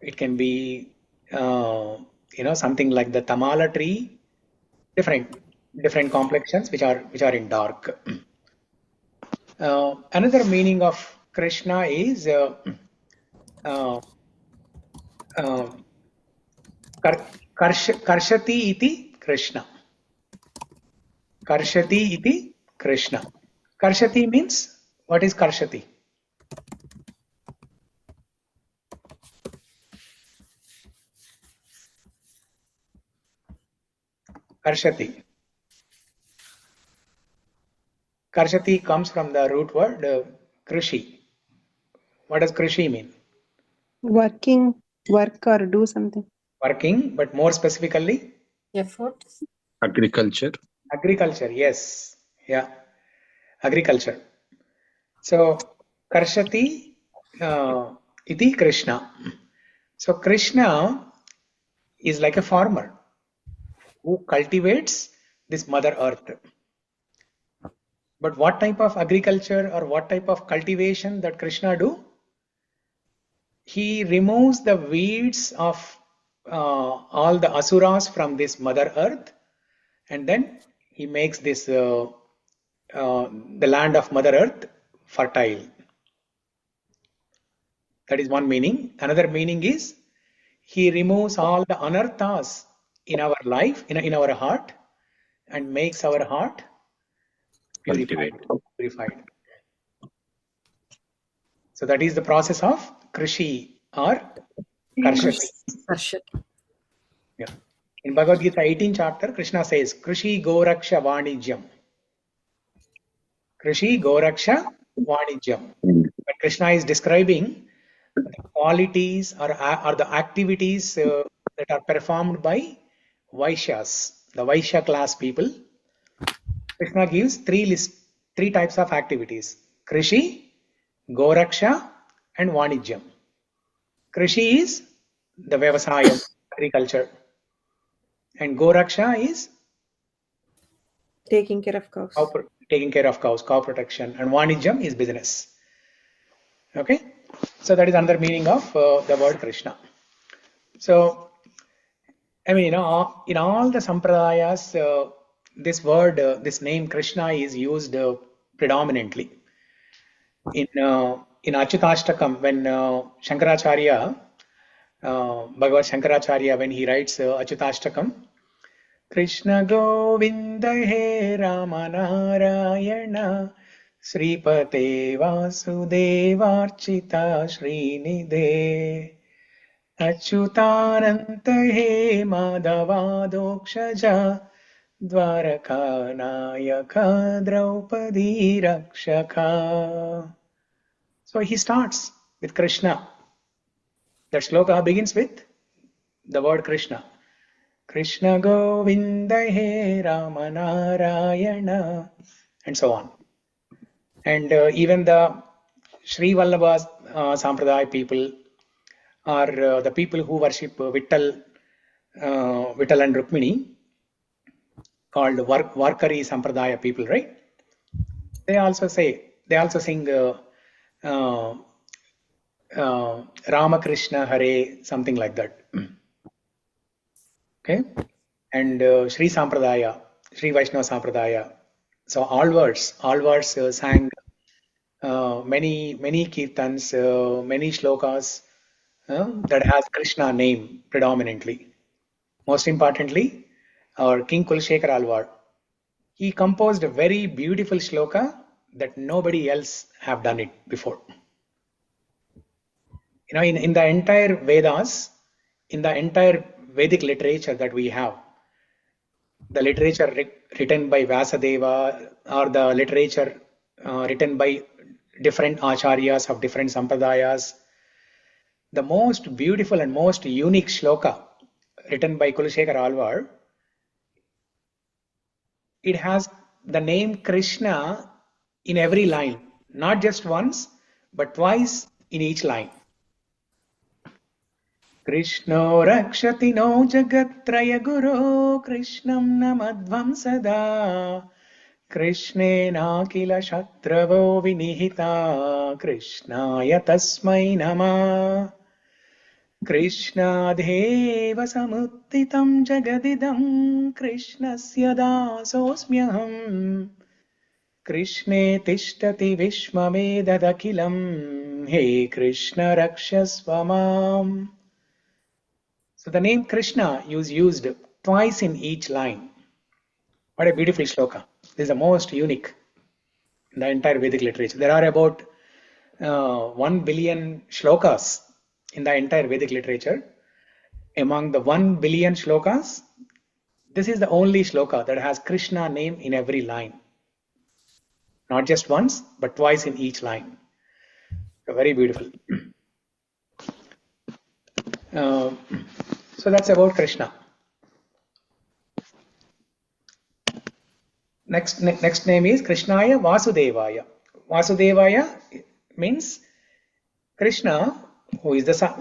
it can be something like the tamala tree, different complexions which are in dark. Another meaning of Krishna is Karshati iti Krishna. Karshati iti Krishna. Karshati means, what is Karshati? Karshati. Karshati comes from the root word Krishi. What does Krishi mean? Working, work or do something. Working, but more specifically? Effort. Agriculture. Agriculture, yes. Yeah. Agriculture. So, Karshati iti Krishna. So, Krishna is like a farmer who cultivates this Mother Earth. But what type of agriculture or what type of cultivation that Krishna do? He removes the weeds of all the asuras from this Mother Earth, and then he makes this the land of Mother Earth fertile. That is one meaning. Another meaning is he removes all the anarthas in our life, in our heart, and makes our heart purified. So that is the process of Krishi or Karshati. Yeah. In Bhagavad Gita 18th chapter, Krishna says, Krishi Goraksha Vanijyam. Krishi Goraksha Vanijyam. When Krishna is describing the qualities or the activities that are performed by Vaishyas, the Vaishya class people, Krishna gives three types of activities: Krishi, Goraksha, and Vanijyam. Krishi is the Vyavasayam, agriculture, and Goraksha is Taking care of cows. Taking care of cows, cow protection, and Vanijyam is business. Okay, so that is another meaning of the word Krishna. So, I mean, in all the sampradayas, this word, this name Krishna is used predominantly. In Achyutastakam, when Shankaracharya, Bhagavad Shankaracharya, when he writes Achyutastakam, Krishna Govinda He Rama Narayana Sripate Vasudevarchita Srinidhe Achyutananta He Madhava Dokshaja Dvaraka Nayaka Draupadi Rakshaka. So he starts with Krishna. That sloka begins with the word Krishna. Krishna Govinda He Rama Narayana, and so on. And even the Sri Vallabha Sampradaya people are the people who worship Vittal and Rukmini, called Varkari Sampradaya people, right? They also sing Ramakrishna Hare, something like that. Okay, and Sri Sampradaya, Sri Vaishnava Sampradaya. So all words sang many kirtans, many shlokas that has Krishna name predominantly. Most importantly, our King Kulshekar Alvar, he composed a very beautiful shloka that nobody else have done it before. In the entire Vedas, in the entire Vedic literature that we have, the literature written by Vyasadeva or the literature written by different acharyas of different sampradayas, the most beautiful and most unique shloka written by Kulshekar Alvar, it has the name Krishna in every line, not just once, but twice in each line. Krishno rakshati no jagatraya guru Krishnam namadvam sada Krishnena kila shatravo vinihita Krishnaya tasmai nama Krishnadheva samuttitam jagadidam Krishnasya dasosmyaham Krishne tishtati vishmamedadakilam He Krishna rakshasvamam. So the name Krishna is used twice in each line. What a beautiful shloka. This is the most unique in the entire Vedic literature. There are about 1 billion shlokas in the entire Vedic literature. Among the 1 billion shlokas, this is the only shloka that has Krishna name in every line. Not just once, but twice in each line. So very beautiful. So that's about Krishna. Next name is Krishnaya Vasudevaya. Vasudevaya means Krishna, who is the son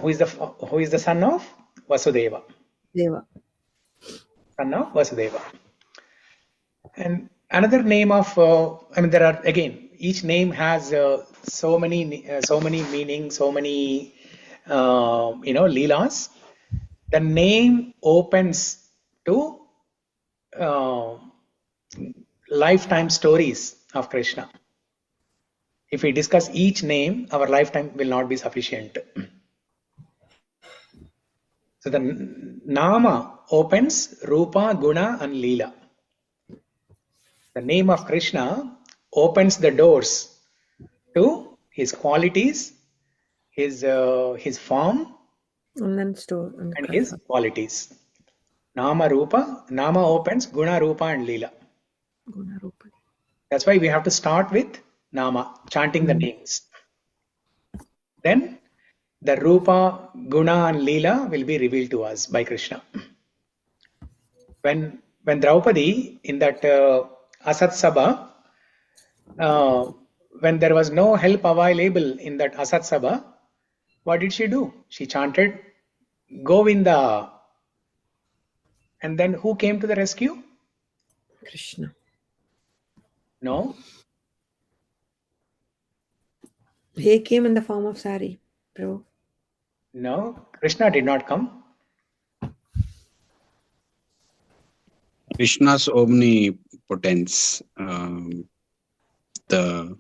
of Vasudeva. Deva. Son of Vasudeva. And another name of there are, again, each name has so many meanings, so many leelas. The name opens to lifetime stories of Krishna. If we discuss each name, our lifetime will not be sufficient. So the Nama opens Rupa, Guna and Leela. The name of Krishna opens the doors to his qualities, his form And then store and and his qualities. Nama Rupa, Nama opens Guna, Rupa and Leela. Guna Rupa. That's why we have to start with Nama, chanting the names. Then the Rupa, Guna and Leela will be revealed to us by Krishna. When Draupadi in that Asat Sabha, when there was no help available in that Asat Sabha, what did she do? She chanted Govinda. And then who came to the rescue? Krishna. No. He came in the form of sari, Prabhu. No, Krishna did not come. Krishna's omnipotence. The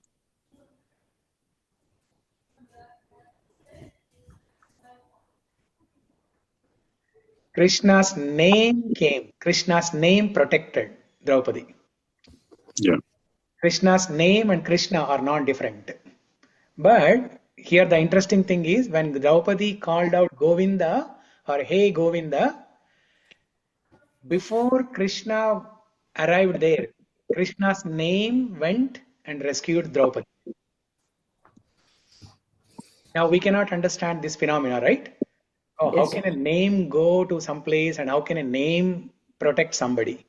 Krishna's name came. Krishna's name protected Draupadi. yeah. Krishna's name and Krishna are not different. But here the interesting thing is when Draupadi called out Govinda or Hey Govinda, before Krishna arrived there, Krishna's name went and rescued Draupadi. Now we cannot understand this phenomena, right? Oh, how can a name go to some place and how can a name protect somebody?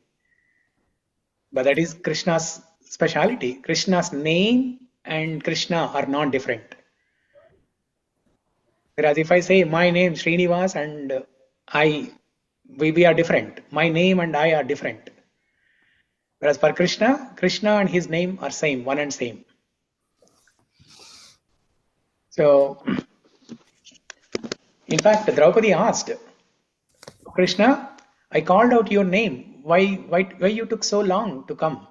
But that is Krishna's speciality. Krishna's name and Krishna are not different. Whereas if I say my name Srinivas and we are different. My name and I are different. Whereas for Krishna, Krishna and his name are same, one and same. So, in fact, Draupadi asked, Krishna, I called out your name. Why you took so long to come?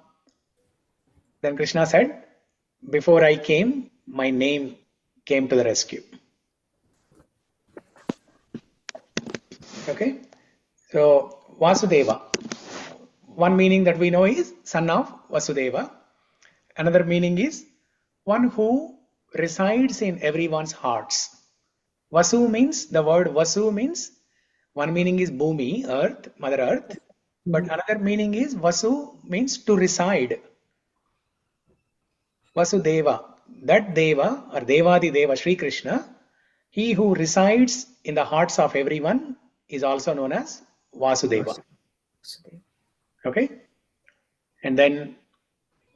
Then Krishna said, before I came, my name came to the rescue. Okay? So, Vasudeva. One meaning that we know is son of Vasudeva. Another meaning is one who resides in everyone's hearts. Vasu means, the word Vasu means, one meaning is Bhumi, earth, Mother Earth. But another meaning is Vasu means to reside. Vasudeva. That Deva or Devadi Deva, Sri Krishna, he who resides in the hearts of everyone is also known as Vasudeva. Okay? And then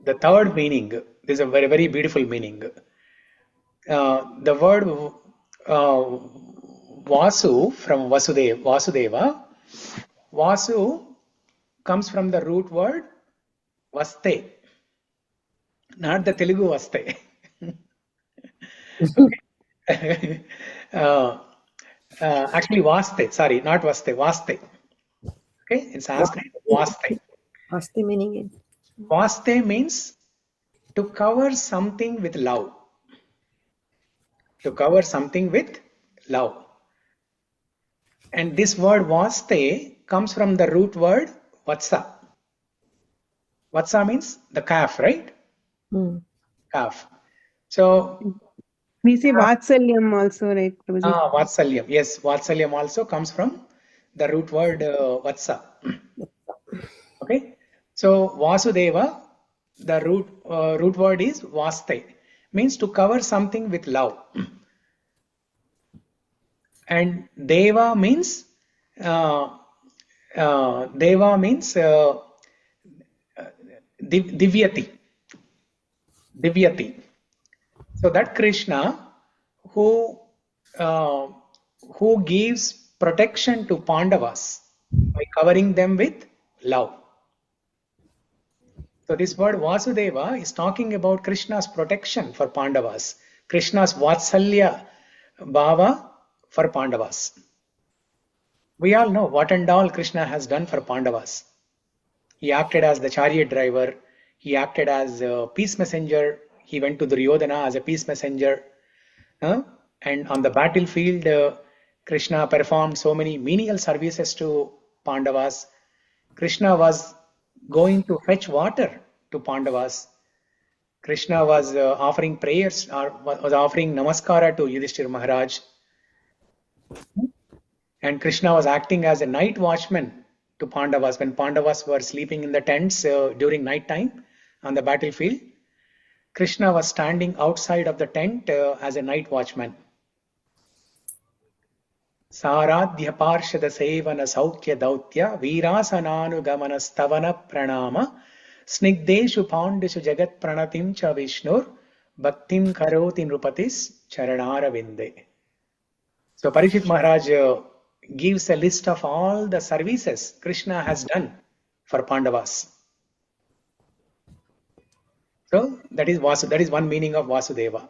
the third meaning, this is a very, very beautiful meaning. The word Vasu from Vasudeva, Vasu comes from the root word Vaste, not the Telugu Vaste. Okay. Actually Vaste, sorry, not Vaste, Vaste. Okay, in Sanskrit, Vaste. Asti meaning is? Vaste means to cover something with love. To cover something with love. And this word Vaste comes from the root word Vatsa. Vatsa means the calf, right? Calf. So We say Vatsalyam also, right, Prabhuji? Vatsalyam. Yes, Vatsalyam also comes from the root word Vatsa. Okay. So Vasudeva, the root word is Vaste, means to cover something with love. And Deva means Divyati. Divyati. So that Krishna who gives protection to Pandavas by covering them with love. So this word Vasudeva is talking about Krishna's protection for Pandavas, Krishna's Vatsalya Bhava for Pandavas. We all know what and all Krishna has done for Pandavas. He acted as the chariot driver, he acted as a peace messenger, he went to Duryodhana as a peace messenger. And on the battlefield, Krishna performed so many menial services to Pandavas. Krishna was going to fetch water to Pandavas. Krishna was offering prayers or was offering namaskara to Yudhishthira Maharaj. And Krishna was acting as a night watchman to Pandavas when Pandavas were sleeping in the tents during night time on the battlefield. Krishna was standing outside of the tent as a night watchman. Saradhya parshada sevana saukya dautya virasananu gamana stavana pranama snigdeshu pandishu jagat pranatim cha vishnur bhaktim karoti nrupatis charanara vinde. So Parikshit Maharaj gives a list of all the services Krishna has done for Pandavas. So that is one meaning of Vasudeva.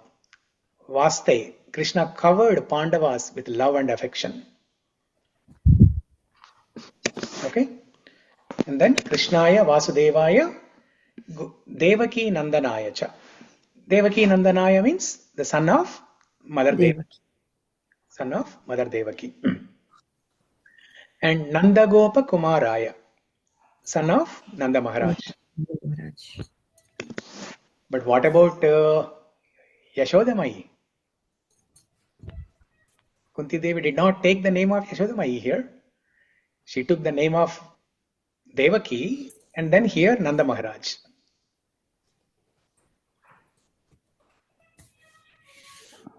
Vaste, Krishna covered Pandavas with love and affection. Okay? And then Krishnaya Vasudevaya Devaki Nandanaya cha. Devaki Nandanaya means the son of Mother Devaki. Son of Mother Devaki. And Nandagopa Kumaraya, son of Nanda Maharaj. But what about Yashodamai? Kunti Devi did not take the name of Yashodamai here. She took the name of Devaki and then here Nanda Maharaj.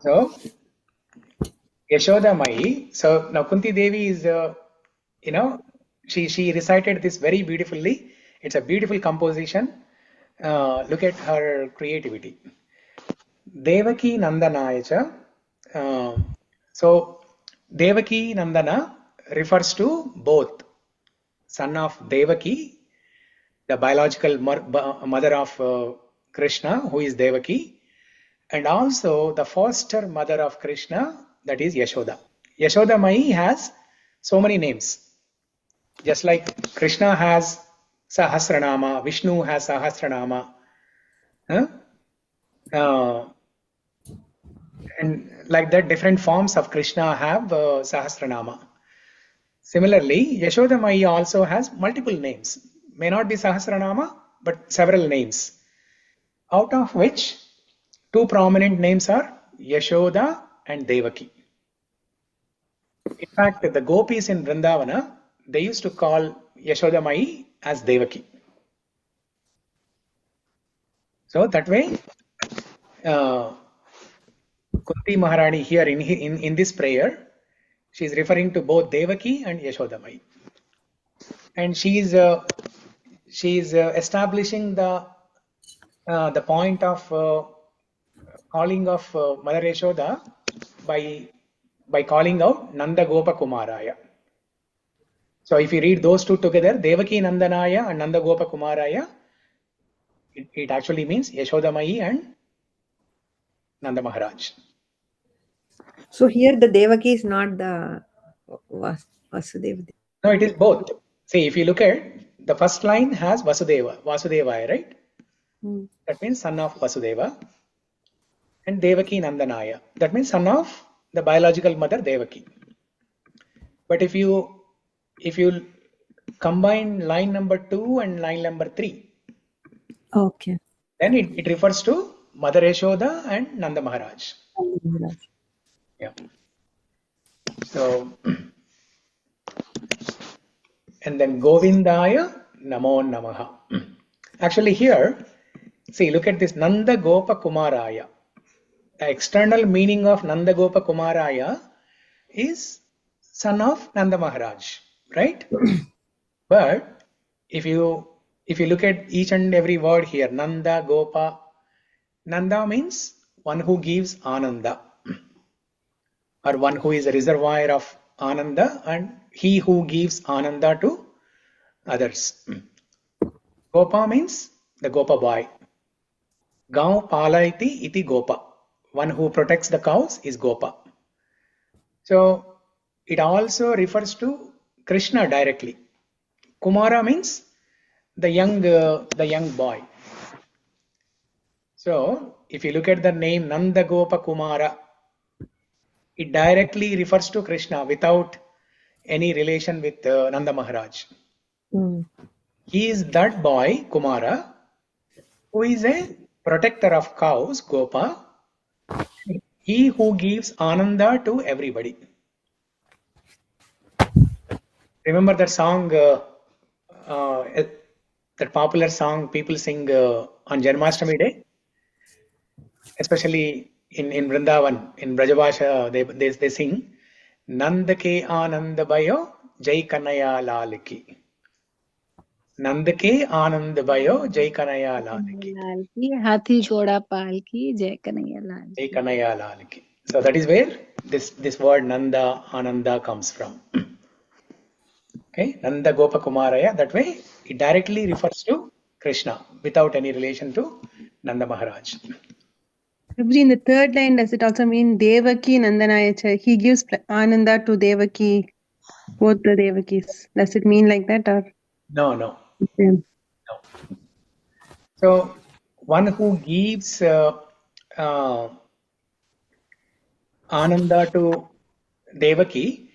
So Yashodamai, so now Kunti Devi is, she recited this very beautifully. It's a beautiful composition. Look at her creativity. Devaki Nandanaya cha. So Devaki Nandana refers to both son of Devaki, the biological mother of Krishna, who is Devaki, and also the foster mother of Krishna, that is Yashoda. Yashoda Mai has so many names. Just like Krishna has Sahasranama, Vishnu has Sahasranama. And like that, different forms of Krishna have Sahasranama. Similarly, Yashoda Mai also has multiple names. May not be Sahasranama, but several names. Out of which, two prominent names are Yashoda and Devaki. In fact, the gopis in Vrindavana, they used to call Yashoda Mai as Devaki. So that way, Kunti Maharani here in this prayer, she is referring to both Devaki and Yashoda Mai. And she is establishing the point of calling of Mother Yashoda by calling out Nanda Gopa Kumaraya. So if you read those two together, Devaki Nandanaya and Nanda Gopa Kumaraya, it actually means Yashoda Mai and Nanda Maharaj. So here the Devaki is not the Vasudeva. No, it is both. See, if you look at the first line has Vasudevaya, right? That means son of Vasudeva. And Devaki Nandanaya. That means son of the biological mother Devaki. But if you combine line number 2 and line number 3, okay, then it refers to Mother Yashoda and Nanda Maharaj. Yeah. So, and then Govindaya Namo Namaha. Actually here, see, look at this Nanda Gopa Kumaraya. The external meaning of Nanda Gopa Kumaraya is son of Nanda Maharaj, right? But if you look at each and every word here, Nanda Gopa, Nanda means one who gives Ananda, or one who is a reservoir of Ananda, and he who gives Ananda to others. Gopa means the Gopa boy. Gau Palaiti iti Gopa. One who protects the cows is Gopa. So it also refers to Krishna directly. Kumara means the young boy. So if you look at the name Nanda Gopa Kumara, it directly refers to Krishna without any relation with Nanda Maharaj. He is that boy, Kumara, who is a protector of cows, Gopa, he who gives Ananda to everybody. Remember that song, that popular song people sing on Janmashtami day? Especially in Vrindavan, in Brajabhasha, they sing, Nanda ke Ananda Bayo, Jai Kanaya Lal ki. Nanda ke Ananda Bayo, Jai Kanaya Lal ki. लाल की हाथी घोड़ा पाल की जय Kanhaiya Lal Jai की. Kanaya Lal ki. So that is where this word Nanda, Ananda comes from. Okay, Nanda Gopa Kumaraya, that way it directly refers to Krishna without any relation to Nanda Maharaj. Prabhuji, in the third line, does it also mean Devaki Nandanaya? He gives Ananda to Devaki, both the Devakis. Does it mean like that or? No, no, Yeah. no. So one who gives Ananda to Devaki,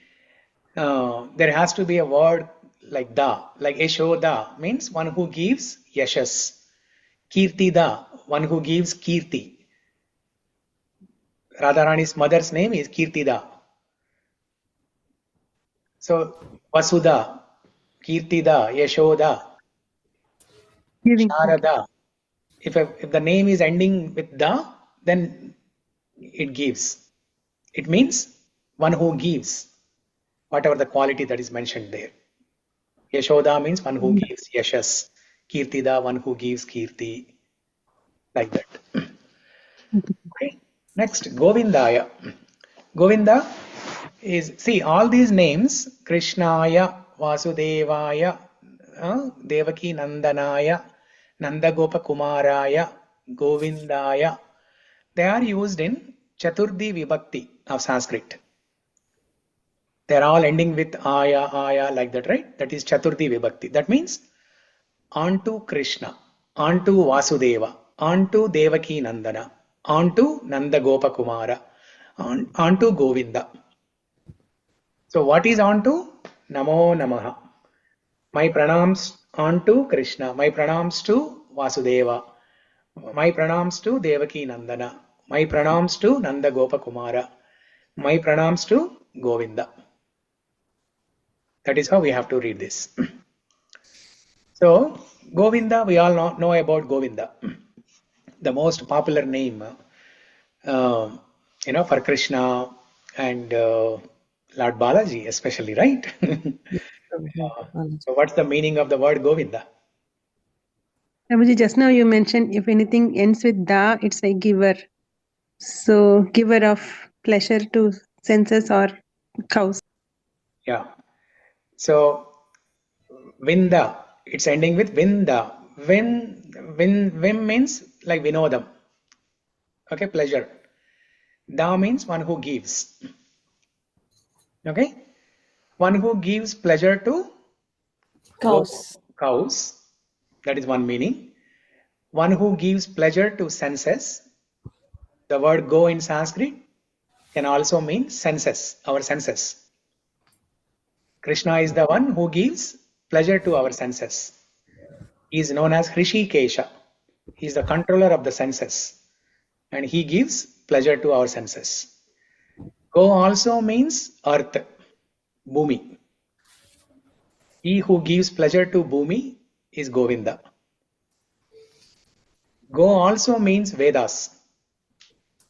there has to be a word like da, like Yashoda means one who gives Yashas. Kirtida, one who gives Kirti. Radharani's mother's name is Kirtida. So Vasuda, Kirtida, Yashoda, Giving. Sharada. If the name is ending with da, then it gives. It means one who gives, whatever the quality that is mentioned there. Yashoda means one who gives Yashas. Kirtida, one who gives Kirti. Like that. Okay. Next, Govindaya. Govinda is, see, all these names, Krishnaya, Vasudevaya, Devaki Nandanaya, Nandagopa Kumaraya, Govindaya, they are used in Chaturthi Vibhakti of Sanskrit. They are all ending with Aya, like that, right? That is Chaturthi Vibhakti. That means onto Krishna, onto Vasudeva, onto Devaki Nandana, onto Nandagopa Kumara, onto Govinda. So what is onto? Namo Namaha. My pranams onto Krishna. My pranams to Vasudeva. My pranams to Devaki Nandana. My pranams to Nanda Gopa Kumara. My pranams to Govinda. That is how we have to read this. So Govinda, we all know about Govinda. The most popular name, for Krishna and Lord Balaji especially, right? So what's the meaning of the word Govinda? Prabhuji, just now you mentioned if anything ends with da, it's like giver. So giver of pleasure to senses or cows. Yeah. So Vinda, it's ending with Vinda. Vim means like Vinodam. Okay, pleasure. Da means one who gives. Okay, one who gives pleasure to Cows. cows. That is one meaning. One who gives pleasure to senses. The word go in Sanskrit can also mean senses, our senses. Krishna is the one who gives pleasure to our senses. He is known as Hrishikesha. He is the controller of the senses. And he gives pleasure to our senses. Go also means earth, Bhumi. He who gives pleasure to Bhumi is Govinda. Go also means Vedas.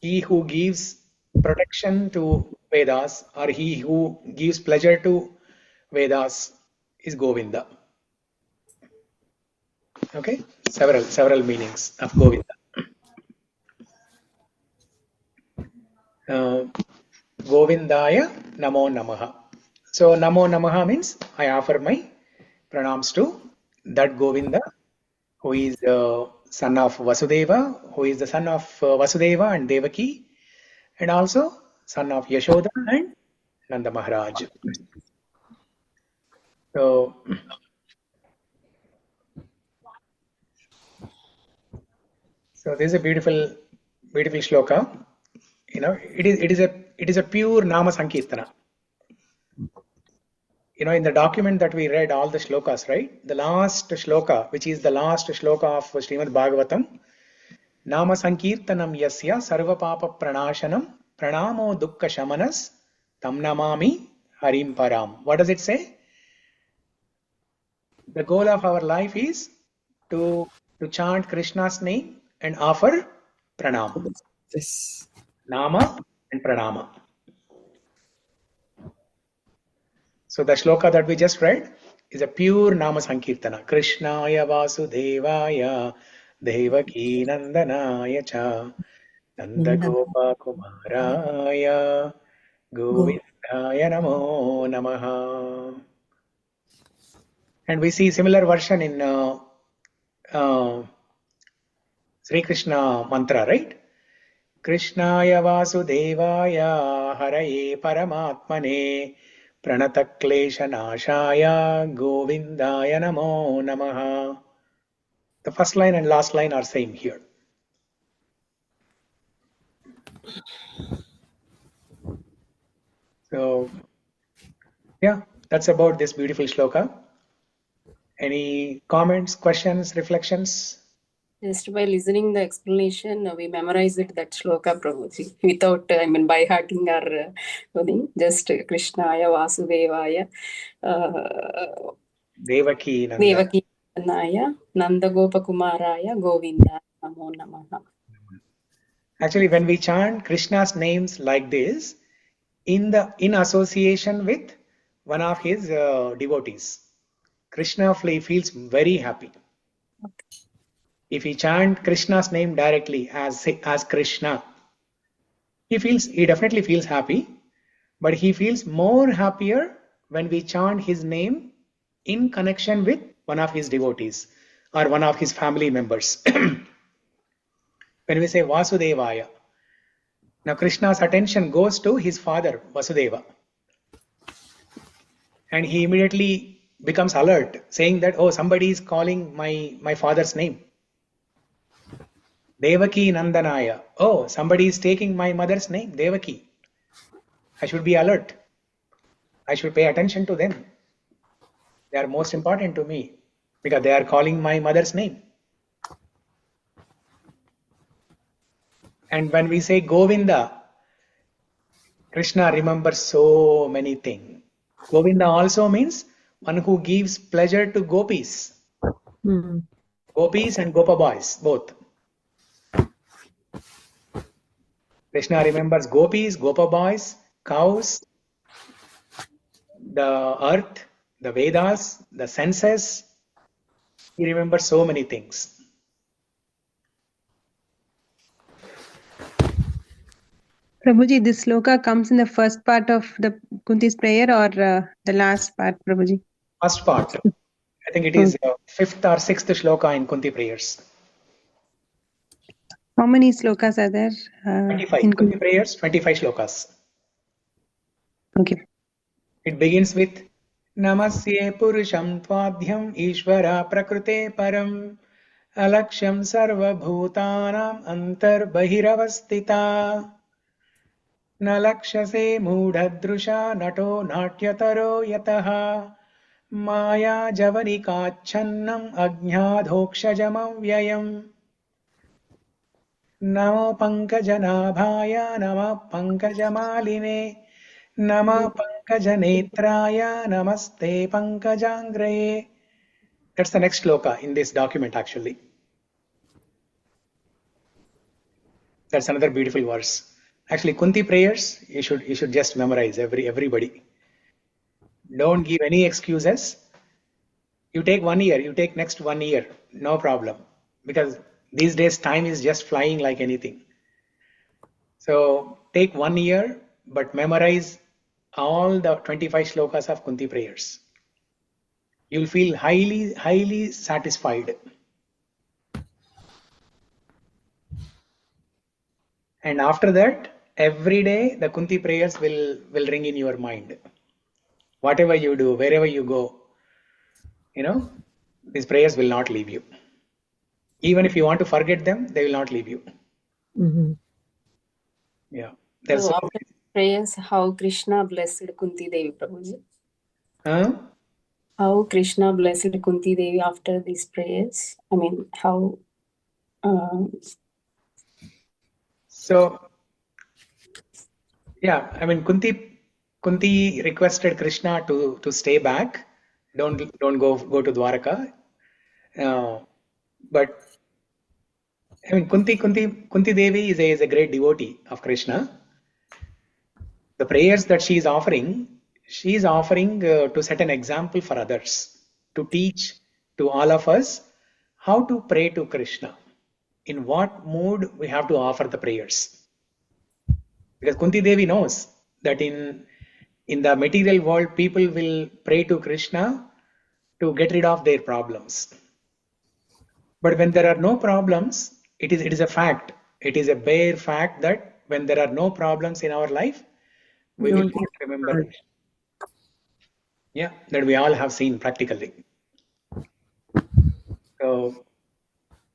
He who gives protection to Vedas or he who gives pleasure to Vedas is Govinda. Okay, several meanings of Govinda. Govindaya Namo Namaha. So Namo Namaha means I offer my pranams to that Govinda who is the son of Vasudeva, who is the son of Vasudeva and Devaki, and also son of Yashoda and Nanda Maharaj. So this is a beautiful shloka. It is a pure Nama Sankirtana. In the document that we read all the shlokas, right? The last shloka, which is the last shloka of Śrīmad-Bhāgavatam, Nama Sankirtanam Yasya Sarva Papa Pranashanam Pranamo Dukkha Shamanas Tam Namami Harim Param. What does it say? The goal of our life is to chant Krishna's name and offer pranam. Yes. Nama and pranama. So the shloka that we just read is a pure Nama Sankirtana. Krishnaya Vasudevaya Devaki Nandanaya Cha Nanda Gopa Kumaraya Govindaya Namo Namaha. And we see similar version in Sri Krishna mantra, right? Krishnaya Vasudevaya Haraye Paramatmane Pranataklesha Nashaya Govindaya Namo Namaha. The first line and last line are same here. So, yeah, that's about this beautiful shloka. Any comments, questions, reflections? Just by listening the explanation, we memorized that shloka, Prabhuji, without, by hearting or thing. Just Krishnaya Vasudevaya Devaki Nanda. Devaki Naya Nanda Gopa Kumaraya Govinda Namo Namaha. Actually, when we chant Krishna's names like this, in association with one of his devotees, Krishna feels very happy. If he chant Krishna's name directly as Krishna, he definitely feels happy, but he feels more happier when we chant his name in connection with one of his devotees or one of his family members. When we say Vasudevaya, now Krishna's attention goes to his father Vasudeva, and he immediately becomes alert, saying that, oh, somebody is calling my father's name. Devaki Nandanaya. Oh, somebody is taking my mother's name, Devaki. I should be alert. I should pay attention to them. They are most important to me because they are calling my mother's name. And when we say Govinda, Krishna remembers so many things. Govinda also means one who gives pleasure to gopis. Gopis and Gopa boys, both. Krishna remembers gopis, Gopa boys, cows, the earth, the Vedas, the senses. He remembers so many things. Prabhuji, this sloka comes in the first part of the Kunti's prayer or the last part, Prabhuji? First part. I think it is fifth or sixth shloka in Kunti prayers. How many slokas are there? 25. In Kunti prayers, 25 shlokas. Okay. It begins with Namasye Purusham Twadhyam Ishvara Prakrute Param Alaksham Sarva Bhutanam Antar Bahiravastita Nalakshase Mudhadrusha Nato Natyataro Yataha Maya Javanikachannam Ajñādhokshajamam Vyayam Namo Pankajanaಭಾಯ Nama Pankajamaline Nama Pankajanetraya Namaste Pankajangraye. That's the next shloka in this document actually. That's another beautiful verse. Actually, Kunti prayers, you should just memorize everybody. Don't give any excuses. You take 1 year, you take next 1 year, no problem. Because these days time is just flying like anything. So take 1 year, but memorize all the 25 shlokas of Kunti prayers. You'll feel highly satisfied. And after that, every day the Kunti prayers will ring in your mind. Whatever you do, wherever you go, these prayers will not leave you. Even if you want to forget them, they will not leave you. Yeah. So after prayers, how Krishna blessed Kunti Devi, Prabhuji? How Krishna blessed Kunti Devi after these prayers? I mean, how So, yeah, I mean, Kunti requested Krishna to stay back. Don't go to Dwaraka. But I mean, Kunti Devi is a great devotee of Krishna. The prayers that she is offering to set an example for others, to teach to all of us how to pray to Krishna, in what mood we have to offer the prayers. Because Kunti Devi knows that in the material world, people will pray to Krishna to get rid of their problems. But when there are no problems, it is a fact. It is a bare fact that when there are no problems in our life, we will not remember Krishna. Yeah, that we all have seen practically. So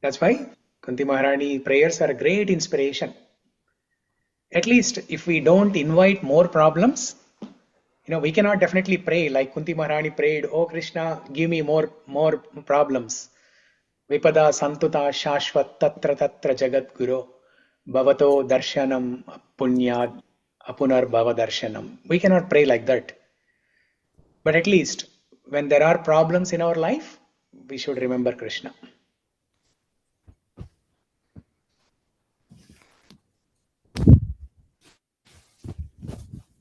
that's why Kunti Maharani prayers are a great inspiration. At least if we don't invite more problems, we cannot definitely pray like Kunti Maharani prayed, "Oh Krishna, give me more problems. Vipada santuta shashvat tatra tatra jagat guru bhavato darshanam punyad apunar bhava darshanam." We cannot pray like that. But at least when there are problems in our life, we should remember Krishna.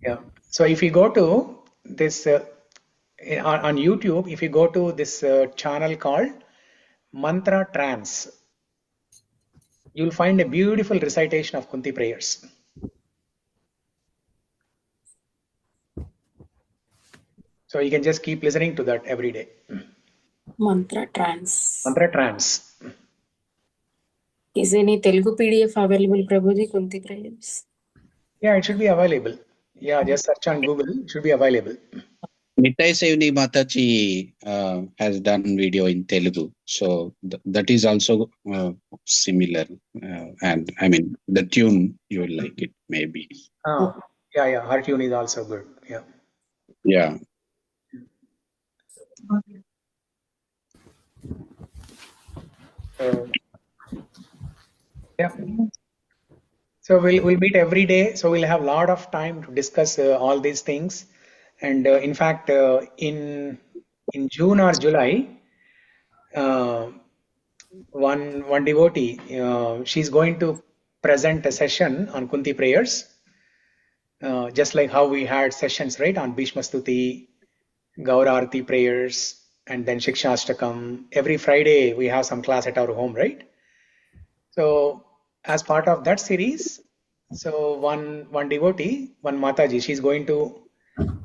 Yeah. So if you go to this on YouTube, if you go to this channel called Mantra Trance, you'll find a beautiful recitation of Kunti prayers. So you can just keep listening to that every day. Mantra trance. Mantra Trance. Is any Telugu PDF available, Prabhuji, Kunti prayers? Yeah, it should be available. Yeah, just search on Google. It should be available. Nittai Sevni Mataji has done video in Telugu, so that is also similar. And I mean, the tune you will like it maybe. Oh, yeah. Her tune is also good. Yeah. Yeah. Yeah. So we'll meet every day. So we'll have a lot of time to discuss all these things. And in fact, in June or July, one devotee, she's going to present a session on Kunti prayers, just like how we had sessions, right, on Bhishma Stuti, Gaura Arati prayers, and then Shikshashtakam. Every Friday we have some class at our home, right? So as part of that series, so one devotee, one Mataji, she's going to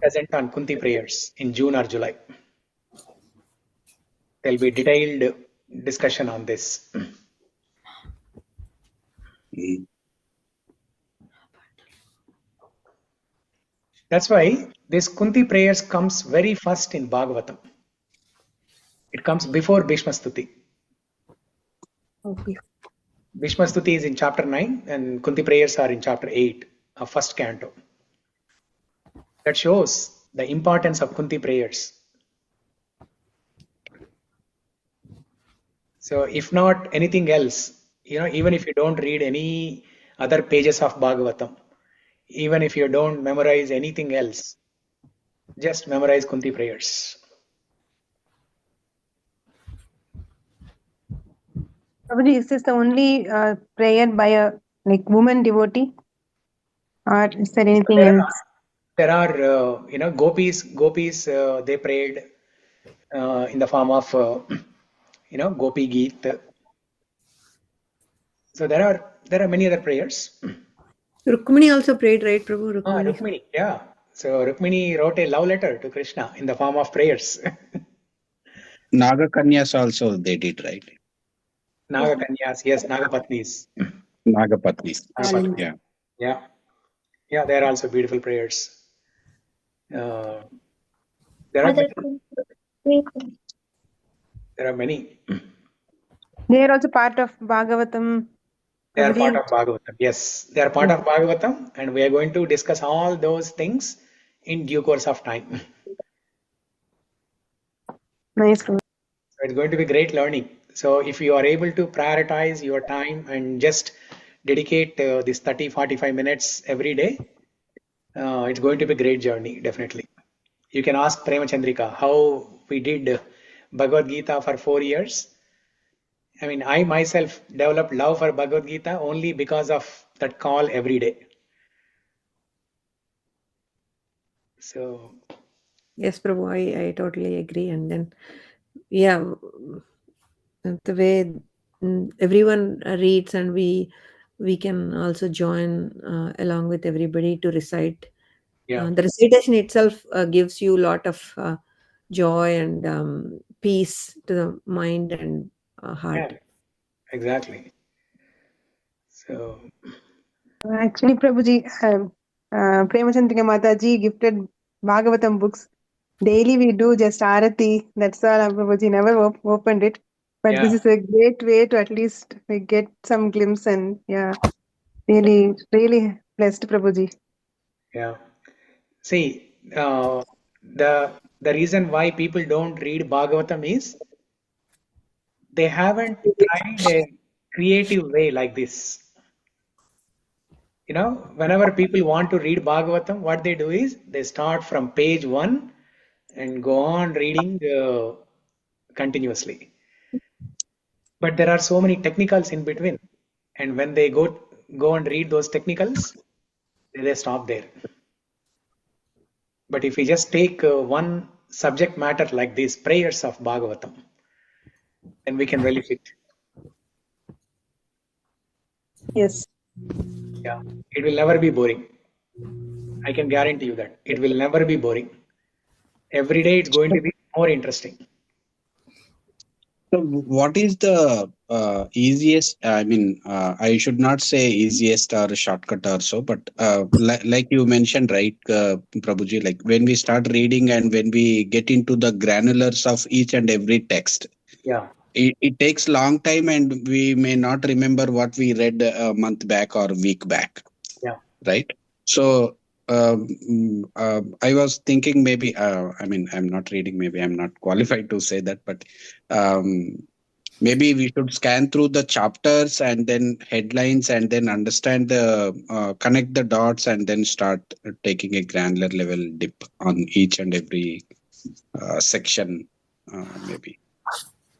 present on Kunti prayers in June or July. There'll be detailed discussion on this. Mm. That's why this Kunti prayers comes very first in Bhagavatam. It comes before Bhishma Stuti. Okay. Bhishma Stuti is in chapter 9 and Kunti prayers are in chapter 8 of first canto. That shows the importance of Kunti prayers. So if not anything else, even if you don't read any other pages of Bhagavatam, even if you don't memorize anything else, just memorize Kunti prayers. Prabhuji, is this the only prayer by a woman devotee, or is there anything else? There are gopis they prayed in the form of Gopi Geet. So there are many other prayers. Rukmini also prayed, right, Prabhu? Rukmini, yeah. So Rukmini wrote a love letter to Krishna in the form of prayers. Naga Kanyas also they did, right? Naga Kanyas, yes, Naga Patnis. Naga Patnis. Yeah. Yeah, they are also beautiful prayers. There are many. They are also part of Bhagavatam. They are part of Bhagavatam. Yes, they are part of Bhagavatam, and we are going to discuss all those things in due course of time. Nice. So it's going to be great learning. So if you are able to prioritize your time and just dedicate this 30-45 minutes every day, it's going to be a great journey, definitely. You can ask Prema Chandrika how we did Bhagavad Gita for 4 years. I mean, I myself developed love for Bhagavad Gita only because of that call every day. So, Yes, Prabhu, I totally agree. And then, yeah, the way everyone reads, and we can also join along with everybody to recite. yeah, The recitation itself gives you a lot of joy and peace to the mind and heart. yeah, exactly. So, Actually, Prabhuji, Premachandrika Mataji gifted Bhagavatam books. Daily we do just Arati. That's all. Prabhuji never opened it. But this yeah, is a great way to at least we get some glimpse, and yeah, really, really blessed, Prabhuji. yeah. See, the reason why people don't read Bhagavatam is they haven't tried a creative way like this. You know, whenever people want to read Bhagavatam, what they do is they start from page 1 and go on reading continuously. But there are so many technicals in between, and when they go and read those technicals, they stop there. But if we just take one subject matter like this, prayers of Bhagavatam, then we can relish it. Yes. Yeah, it will never be boring. I can guarantee you that it will never be boring. Every day it's going to be more interesting. So what is the easiest? I mean, I should not say easiest or a shortcut or so, but like you mentioned, right, Prabhuji, like when we start reading and when we get into the granulars of each and every text, Yeah, it takes long time and we may not remember what we read a month back or a week back. yeah, Right. So I was thinking maybe, I mean, I'm not reading, maybe I'm not qualified to say that, but maybe we should scan through the chapters and then headlines and then understand connect the dots and then start taking a granular level dip on each and every section, maybe.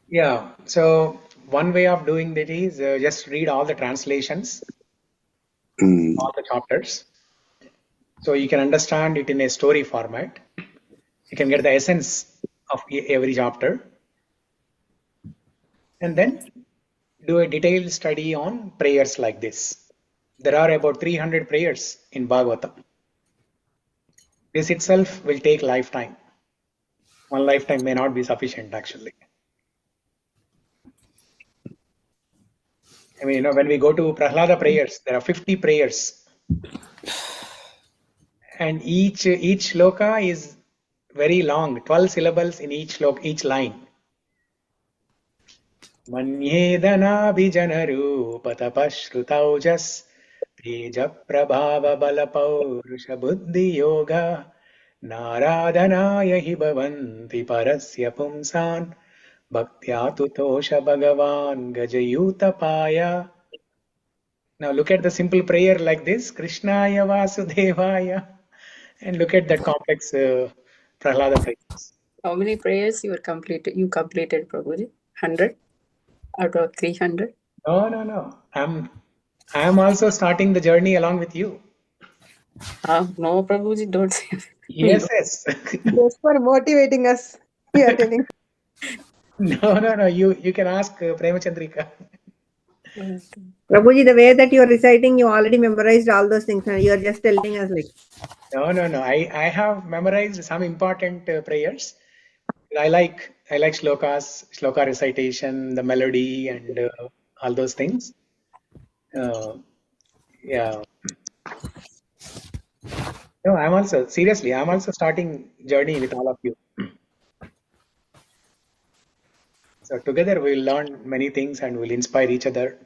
yeah. So one way of doing that is just read all the translations, Mm. all the chapters, so you can understand it in a story format. You can get the essence of every chapter, and then do a detailed study on prayers like this. There are about 300 prayers in Bhagavatam. This itself will take lifetime. One lifetime may not be sufficient, actually. I mean, you know, when we go to Prahlada prayers, there are 50 prayers, and each shloka is very long, 12 syllables in each line. मन्येदनाभिजनरूपतपश्रुतौजस् तेजप्रभावबलपौरुषबुद्धियोगा नाराधनाय हि भवन्ति परस्य पुंसान् भक्त्या तुतोष भगवान् गजयूतपाय. Now look at the simple prayer like this, Krishnaya Vasudevaya, and look at that complex Prahlada prayers. How many prayers you completed? You completed, Prabhuji? 100 out of 300? No. I am also starting the journey along with you. No, Prabhuji, don't say that. Yes. Just for motivating us, you are telling. No. You can ask Prema Chandrika. Prabhuji, the way that you are reciting, you already memorized all those things, and you are just telling us like. No. I have memorized some important prayers. I like shloka recitation, the melody, and all those things. Yeah. No, I'm also starting journey with all of you. So together we'll learn many things and we'll inspire each other.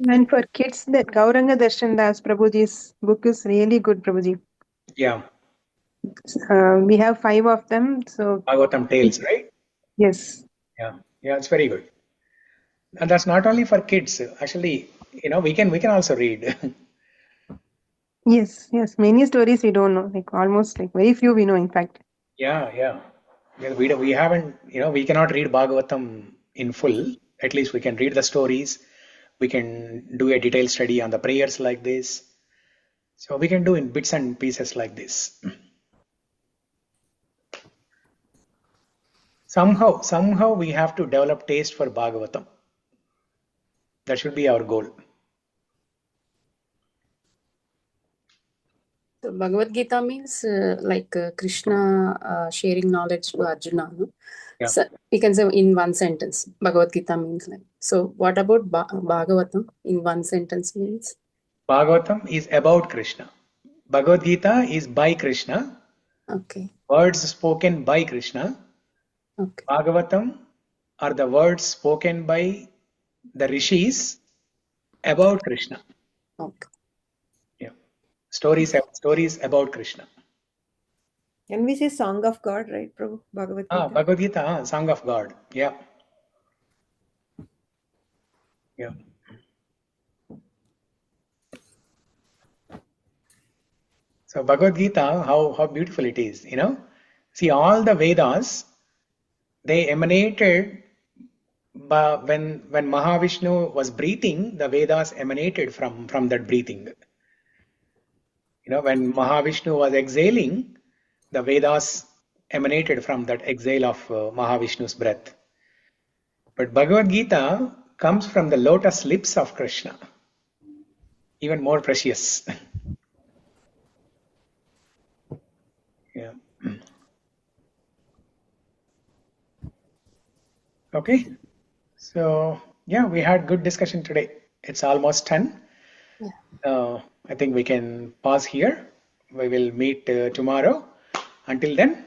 And for kids, that Gauranga Darshan Das Prabhuji's book is really good, Prabhuji. Yeah. We have 5 of them, so Bhagavatam tales, right? yes. Yeah. Yeah, it's very good. And that's not only for kids. Actually, we can also read. Yes, many stories we don't know, like almost like very few we know, in fact. Yeah. We haven't, we cannot read Bhagavatam in full. At least we can read the stories. We can do a detailed study on the prayers like this. So we can do in bits and pieces like this. Somehow we have to develop taste for Bhagavatam. That should be our goal. So Bhagavad Gita means Krishna sharing knowledge to Arjuna. No? Yeah. So we can say in one sentence, Bhagavad Gita means like. So what about Bhagavatam in one sentence means? Bhagavatam is about Krishna. Bhagavad Gita is by Krishna. Okay. Words spoken by Krishna. Okay. Bhagavatam are the words spoken by the rishis about Krishna. Okay. Yeah. Stories about Krishna. Can we say Song of God, right, Prabhu? Bhagavad Gita. Bhagavad Gita, Song of God. Yeah. So Bhagavad Gita, how beautiful it is, See, all the Vedas, they emanated when Mahavishnu was breathing, the Vedas emanated from that breathing. When Mahavishnu was exhaling, the Vedas emanated from that exhale of Mahavishnu's breath. But Bhagavad Gita comes from the lotus lips of Krishna, even more precious. Yeah. Okay. So yeah, we had good discussion today. It's almost 10. Yeah. I think we can pause here. We will meet tomorrow. Until then,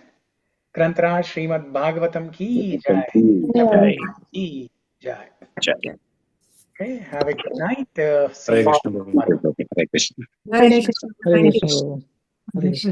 Krantra Śrīmad-Bhāgavatam ki jai. Ki jai. Okay, have a good night. See Hare you Krishna. tomorrow. Hare Krishna. Hare Krishna. Hare Thank you. Krishna. Hare Thank you. Krishna. Hare Krishna.